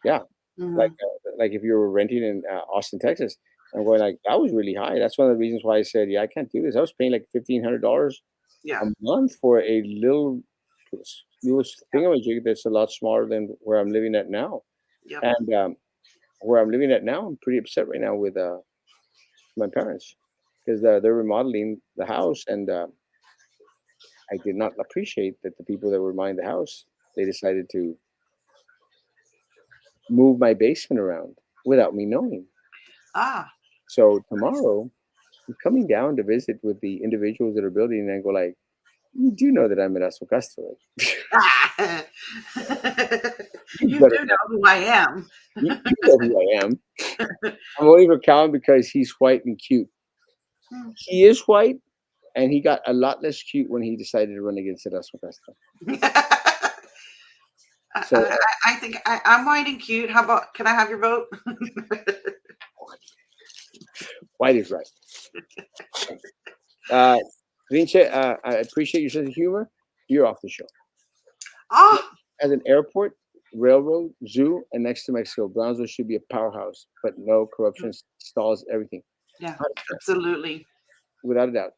Speaker 1: yeah,
Speaker 2: Hmm.
Speaker 1: like if you were renting in Austin, Texas. I'm going like that was really high. That's one of the reasons why I said yeah I can't do this. I was paying like $1,500
Speaker 2: Yeah.
Speaker 1: a month for a little thingamajig that's a lot smaller than where I'm living at now.
Speaker 2: Yep.
Speaker 1: And where I'm living at now, I'm pretty upset right now with my parents because they're remodeling the house, and I did not appreciate that the people that were buying the house they decided to move my basement around without me knowing.
Speaker 2: Ah.
Speaker 1: So tomorrow, I'm coming down to visit with the individuals that are building, and I go like, "You do know that I'm Erasmo Castro, right? You
Speaker 2: You
Speaker 1: better
Speaker 2: do know
Speaker 1: know.
Speaker 2: who I am.
Speaker 1: You know who I am. I'm only for Calvin because he's white and cute.
Speaker 2: Hmm.
Speaker 1: He is white, and he got a lot less cute when he decided to run against Erasmo Castro. So
Speaker 2: I think I'm white and cute. How about? Can I have your vote?
Speaker 1: white is right. Uh, Vince, I appreciate your sense of humor. You're off the show.
Speaker 2: Oh,
Speaker 1: As an airport, railroad, zoo, and next to Mexico, Brownsville should be a powerhouse, but no corruption stalls everything.
Speaker 2: yeah,
Speaker 1: 100%,
Speaker 2: absolutely.
Speaker 1: without a doubt.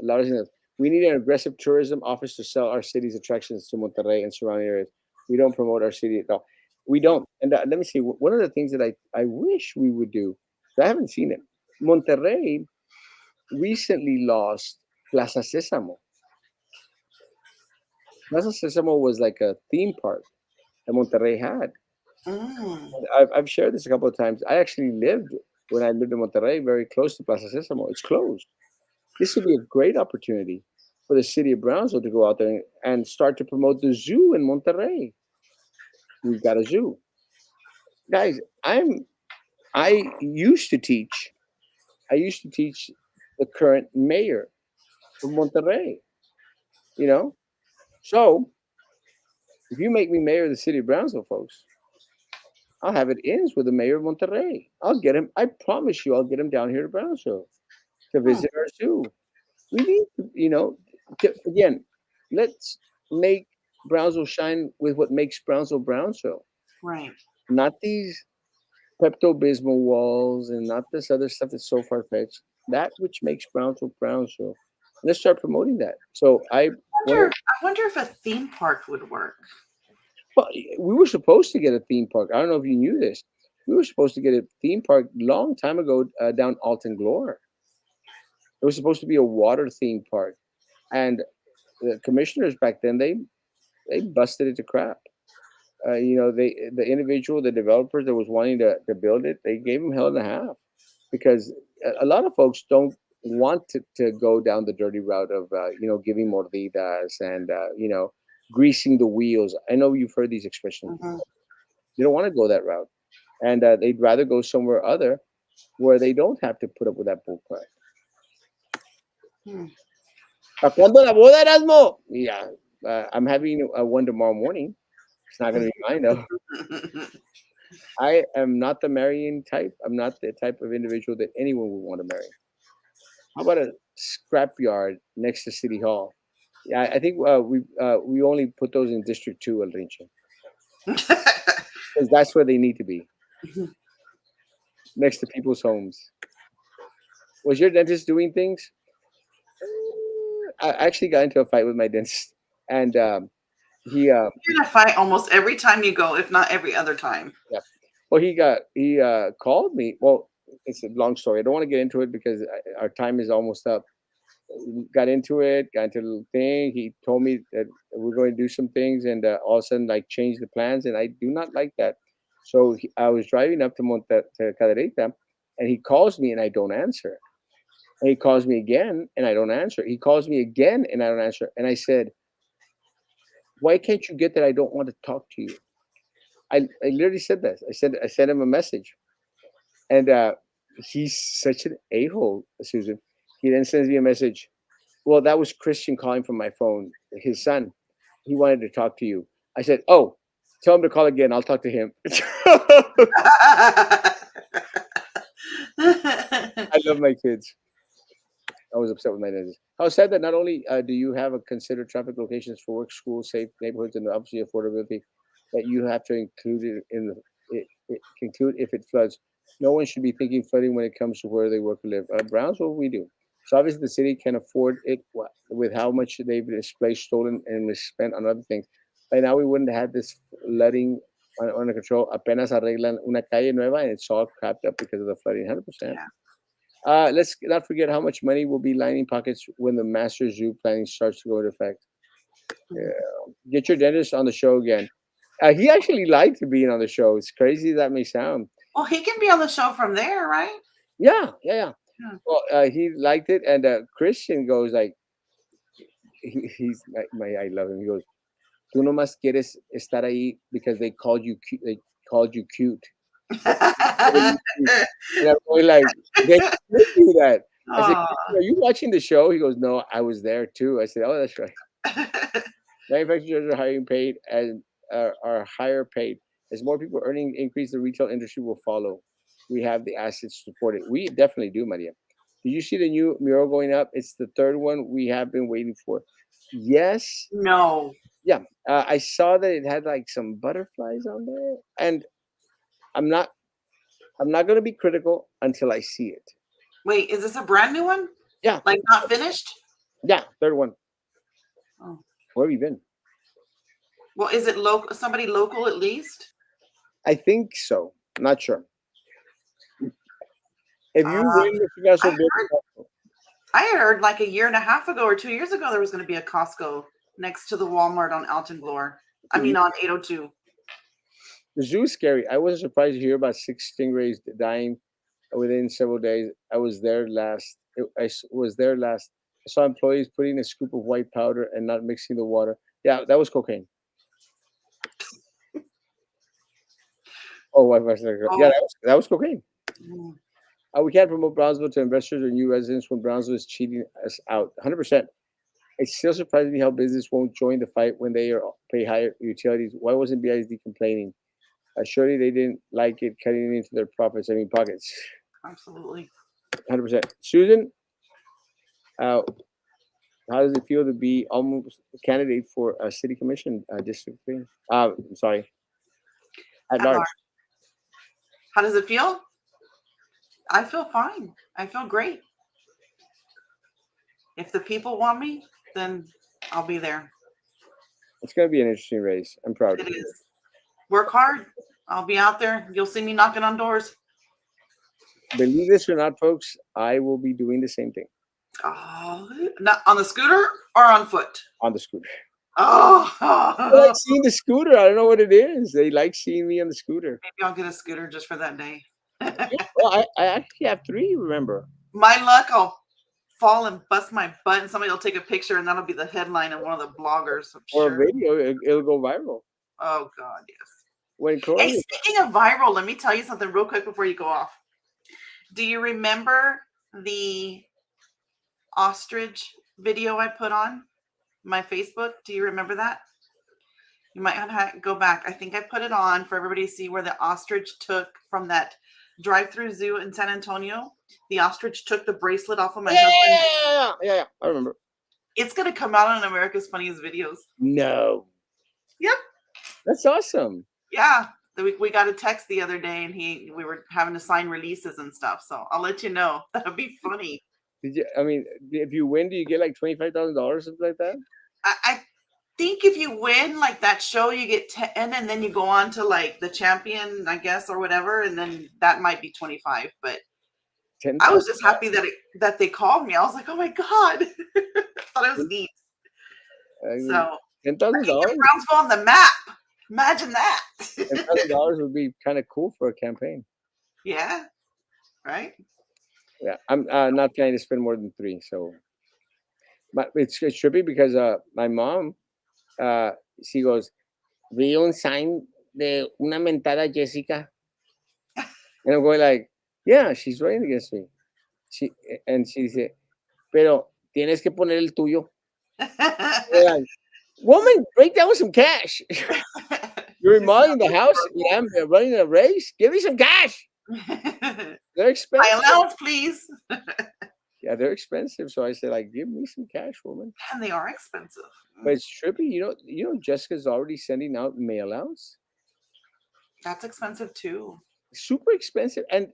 Speaker 1: A lot of things. We need an aggressive tourism office to sell our city's attractions to Monterrey and surrounding areas. We don't promote our city at all. We don't. And let me see. One of the things that I wish we would do, I haven't seen it. Monterrey recently lost Plaza Sésamo. Plaza Sésamo was like a theme park that Monterrey had.
Speaker 2: Mm,
Speaker 1: I've shared this a couple of times. I actually lived when I lived in Monterrey, very close to Plaza Sésamo. It's closed. This would be a great opportunity for the city of Brownsville to go out there and start to promote the zoo in Monterrey. We've got a zoo, guys. I used to teach. I used to teach the current mayor of Monterrey. You know, so if you make me mayor of the city of Brownsville, folks, I'll have it ends with the mayor of Monterrey. I'll get him. I promise you, I'll get him down here to Brownsville to
Speaker 2: hmm,
Speaker 1: visit our zoo. We need to, again, let's make Brownsville shine with what makes Brownsville Brownsville,
Speaker 2: right.
Speaker 1: not these Pepto Bismol walls and not this other stuff that's so far fetched. That which makes Brownsville Brownsville. Let's start promoting that. So
Speaker 2: I wonder if a theme park would work.
Speaker 1: well, we were supposed to get a theme park. I don't know if you knew this. We were supposed to get a theme park long time ago down Alton Glore. It was supposed to be a water theme park, and the commissioners back then they busted it to crap. The individual, the developers that was wanting to build it, they gave them hell and a half because a lot of folks don't want to go down the dirty route of giving mordidas and greasing the wheels. I know you've heard these expressions
Speaker 2: Hmm.
Speaker 1: before. They don't want to go that route, and they'd rather go somewhere other where they don't have to put up with that bullcrap.
Speaker 2: Hmm.
Speaker 1: ¿Para cuándo la boda, Erasmo? Yeah, I'm having one tomorrow morning. It's not going to be mine though. I am not the marrying type. I'm not the type of individual that anyone would want to marry. How about a scrapyard next to City Hall? Yeah, I think we only put those in District Two, El Rinche, because that's where they need to be, next to people's homes. Was your dentist doing things? I actually got into a fight with my dentist, and he
Speaker 2: You're gonna fight almost every time you go, if not every other time.
Speaker 1: yeah. Well, he called me. Well, it's a long story. I don't want to get into it because our time is almost up. We got into it, got into the little thing. He told me that we're going to do some things, and all of a sudden, like, change the plans, and I do not like that. So I was driving up to to Cadereyta, and he calls me, and I don't answer. And he calls me again, and I don't answer. He calls me again, and I don't answer. And I said, "Why can't you get that I don't want to talk to you?" I literally said that. I sent him a message. And he's such an a-hole, Susan. He then sends me a message. Well, that was Christian calling from my phone, his son. He wanted to talk to you. I said, oh, tell him to call again. I'll talk to him. I love my kids. I was upset with my neighbors. How sad that not only do you have a considered traffic locations for work, school, safe neighborhoods, and obviously affordability, that you have to include it in it conclude if it floods. No one should be thinking flooding when it comes to where they work or live. Brownsville, we do. So obviously the city can afford it with how much they've displaced, stolen, and misspent on other things. By now we wouldn't have this flooding under control. Apenas arreglan una calle nueva and it's all crapped up because of the flooding. 100%.
Speaker 2: Yeah.
Speaker 1: Let's not forget how much money will be lining pockets when the master zoo planning starts to go into effect.
Speaker 2: Mhm.
Speaker 1: Yeah. Get your dentist on the show again. He actually liked being on the show. It's crazy that may sound.
Speaker 2: Well, he can be on the show from there, right?
Speaker 1: Yeah, yeah, yeah.
Speaker 2: Yeah.
Speaker 1: Well, he liked it, and Christian goes like, he's I love him. He goes, "Tú nomás quieres estar ahí because they called you cute. They called you cute." And I'm going like, they did do that. I said,
Speaker 2: Oh.
Speaker 1: "Christian, are you watching the show?" He goes, "No, I was there too." I said, "Oh, that's right." Manufacturers are hiring paid and are higher paid. As more people earning increase, the retail industry will follow. We have the assets to support it. We definitely do, Maria. Did you see the new mural going up? It's the third one we have been waiting for. Yes,
Speaker 2: No.
Speaker 1: yeah. I saw that it had like some butterflies on there, and I'm not. I'm not going to be critical until I see it.
Speaker 2: Wait, is this a brand new one?
Speaker 1: Yeah,
Speaker 2: Like not finished?
Speaker 1: yeah. Third one.
Speaker 2: Oh.
Speaker 1: Where have you been?
Speaker 2: Well, is it local? Somebody local at least?
Speaker 1: I think so. Not sure. If you
Speaker 2: Uh,
Speaker 1: win the Picasso
Speaker 2: I
Speaker 1: bid,
Speaker 2: heard. I heard like a year and a half ago or 2 years ago there was going to be a Costco next to the Walmart on Alton Glore. I mean on 802.
Speaker 1: the zoo is scary. I wasn't surprised to hear about six stingrays dying within several days. I was there last. Was there last. I saw employees putting a scoop of white powder and not mixing the water. Yeah, that was cocaine. Oh, white powder. Yeah,
Speaker 2: Oh.
Speaker 1: that was cocaine.
Speaker 2: Mm.
Speaker 1: We can't promote Brownsville to investors or new residents when Brownsville is cheating us out. 100%. It still surprises me how business won't join the fight when they are pay higher utilities. Why wasn't BISD complaining? Surely they didn't like it cutting into their profits. I mean pockets.
Speaker 2: Absolutely.
Speaker 1: 100%. Susan, uh, how does it feel to be almost a candidate for a city commission district three? Sorry, at
Speaker 2: At
Speaker 1: large.
Speaker 2: large. How does it feel? I feel fine. I feel great. If the people want me, then I'll be there.
Speaker 1: It's going to be an interesting race. I'm proud
Speaker 2: It
Speaker 1: of you.
Speaker 2: is. Work hard. I'll be out there. You'll see me knocking on doors.
Speaker 1: Believe this or not, folks, I will be doing the same thing
Speaker 2: Oh, not on the scooter or on foot.
Speaker 1: on the scooter. I like
Speaker 2: Oh,
Speaker 1: seeing the scooter. I don't know what it is. They like seeing me on the scooter.
Speaker 2: maybe I'll get a scooter just for that day.
Speaker 1: Yeah, well, I actually have three, remember?
Speaker 2: My luck, I'll fall and bust my butt, and somebody will take a picture, and that'll be the headline of one of the bloggers. I'm
Speaker 1: Or a
Speaker 2: sure.
Speaker 1: video, it'll go viral.
Speaker 2: Oh God, yes.
Speaker 1: When
Speaker 2: Hey,
Speaker 1: Corona,
Speaker 2: speaking of viral, let me tell you something real quick before you go off. Do you remember the ostrich video I put on my Facebook? Do you remember that? You might have to go back. I think I put it on for everybody to see where the ostrich took from that drive-through zoo in San Antonio. The ostrich took the bracelet off of my husband.
Speaker 1: yeah, I remember.
Speaker 2: It's gonna come out on America's Funniest Videos.
Speaker 1: No,
Speaker 2: Yep.
Speaker 1: that's awesome.
Speaker 2: Yeah. We got a text the other day, and we were having to sign releases and stuff. So I'll let you know. That'll be funny.
Speaker 1: Did you? I mean, if you win, do you get like $25,000 something like that?
Speaker 2: I think if you win like that show, you get 10, and then you go on to like the champion, I guess, or whatever, and then that might be 25. But
Speaker 1: Ten
Speaker 2: I was
Speaker 1: thousand.
Speaker 2: just happy that they called me. I was like, oh my god, I thought it was neat.
Speaker 1: I
Speaker 2: So
Speaker 1: mean, ten
Speaker 2: I
Speaker 1: thousand
Speaker 2: can get
Speaker 1: dollars.
Speaker 2: Brownsville on the map. Imagine that.
Speaker 1: $10,000 would be kind of cool for a campaign.
Speaker 2: Yeah, right.
Speaker 1: Yeah, I'm not trying to spend more than three. So, but it's trippy because my mom, uh, she goes, vi un sign de una mentada Jessica, and I'm going like, yeah, she's running against me. She and she said, pero tienes que poner el tuyo. We're like, woman, break down with some cash. You're remodeling the house, and I'm running a race. Give me some cash. They're
Speaker 2: My
Speaker 1: expensive.
Speaker 2: allowance, please.
Speaker 1: Yeah, they're expensive. So I said, like, give me some cash, woman.
Speaker 2: And they are expensive.
Speaker 1: But it's trippy. Jessica's already sending out mail outs.
Speaker 2: That's expensive too.
Speaker 1: Super expensive. And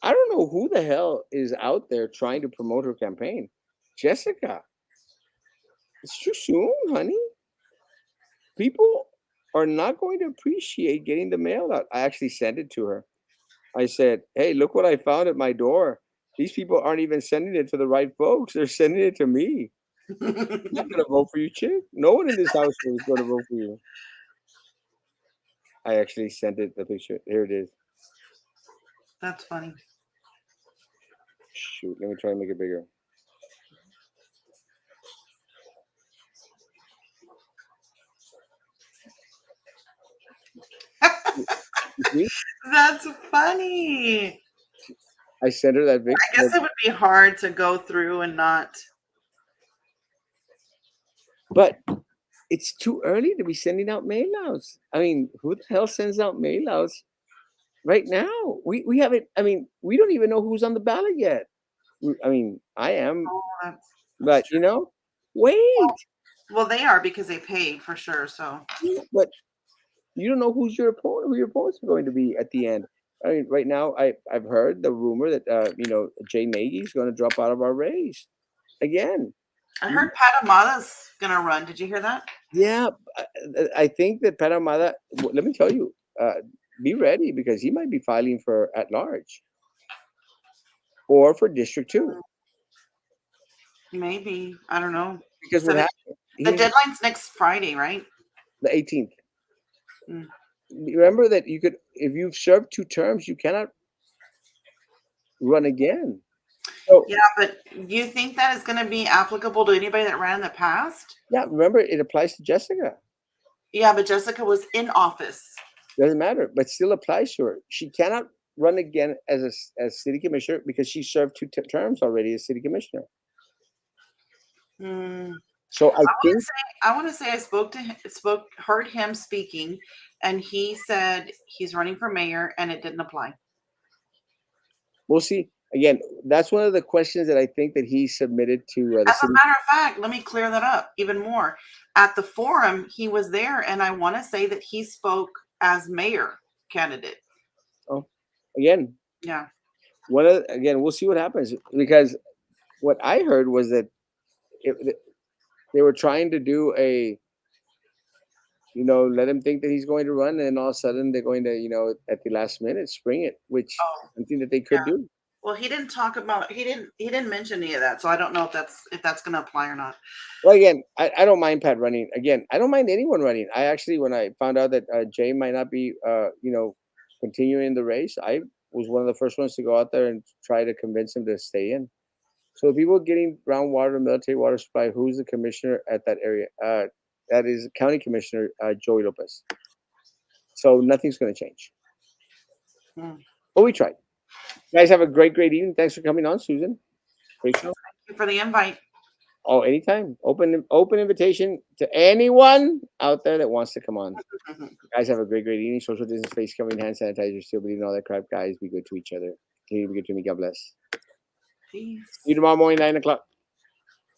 Speaker 1: I don't know who the hell is out there trying to promote her campaign. Jessica, it's too soon, honey. People are not going to appreciate getting the mail out. I actually sent it to her. I said, hey, look what I found at my door. These people aren't even sending it to the right folks. They're sending it to me. I'm not going to vote for you, chick. No one in this household is going to vote for you. I actually sent it the picture. Here it is.
Speaker 2: That's funny.
Speaker 1: Shoot, let me try and make it bigger. You see?
Speaker 2: That's funny.
Speaker 1: I sent her that
Speaker 2: I
Speaker 1: picture.
Speaker 2: guess it would be hard to go through and not.
Speaker 1: But it's too early to be sending out mail outs. I mean, who the hell sends out mail outs right now? We haven't, I mean, we don't even know who's on the ballot yet. I mean, I am,
Speaker 2: Oh, that's
Speaker 1: but
Speaker 2: true.
Speaker 1: wait.
Speaker 2: Well, they are because they paid for sure. So
Speaker 1: Yeah, but you don't know who's your opponent, who your opponents are going to be at the end. I mean, right now, I've heard the rumor that Jay Nagy's going to drop out of our race again.
Speaker 2: I heard Pat Amada's gonna run. Did you hear that?
Speaker 1: Yeah, I think that Paramada. Let me tell you, be ready because he might be filing for at large or for District Two.
Speaker 2: Maybe. I don't know.
Speaker 1: Because what happened?
Speaker 2: The
Speaker 1: He's
Speaker 2: deadline's next Friday, right?
Speaker 1: the 18th.
Speaker 2: Mm.
Speaker 1: Remember that you could, if you've served 2 terms, you cannot run again. So
Speaker 2: Yeah, but you think that is going to be applicable to anybody that ran in the past?
Speaker 1: yeah, remember it applies to Jessica.
Speaker 2: Yeah, but Jessica was in office.
Speaker 1: Doesn't matter, but still applies to her. She cannot run again as city commissioner because she served 2 terms already as city commissioner.
Speaker 2: Mm.
Speaker 1: So I think
Speaker 2: I want to say I heard him speaking, and he said he's running for mayor, and it didn't apply.
Speaker 1: we'll see. Again, that's one of the questions that I think that he submitted to the
Speaker 2: As a
Speaker 1: city.
Speaker 2: matter of fact, let me clear that up even more. At the forum, he was there, and I want to say that he spoke as mayor candidate.
Speaker 1: Oh, again,
Speaker 2: Yeah.
Speaker 1: again, we'll see what happens because what I heard was that they were trying to do let him think that he's going to run, and then all of a sudden they're going to, at the last minute, spring it, which
Speaker 2: Oh,
Speaker 1: something that they could do.
Speaker 2: well, he didn't talk about he didn't mention any of that, so I don't know if that's going to apply or not.
Speaker 1: Well, again, I don't mind Pat running. Again, I don't mind anyone running. I actually, when I found out that Jay might not be, continuing the race, I was one of the first ones to go out there and try to convince him to stay in. So the people getting groundwater, military water supply, who's the commissioner at that area? That is County Commissioner Joey Lopez. So nothing's going to change.
Speaker 2: Hmm.
Speaker 1: But we tried. Guys, have a great, great evening. Thanks for coming on, Susan. Great show.
Speaker 2: Thank you for the invite.
Speaker 1: Oh, anytime. Open invitation to anyone out there that wants to come on. Guys, have a great, great evening. Social distance, face covering, hand sanitizer, still believing all that crap. Guys, be good to each other. Continue to be good to me. God bless.
Speaker 2: Peace.
Speaker 1: See you tomorrow morning, 9 o'clock.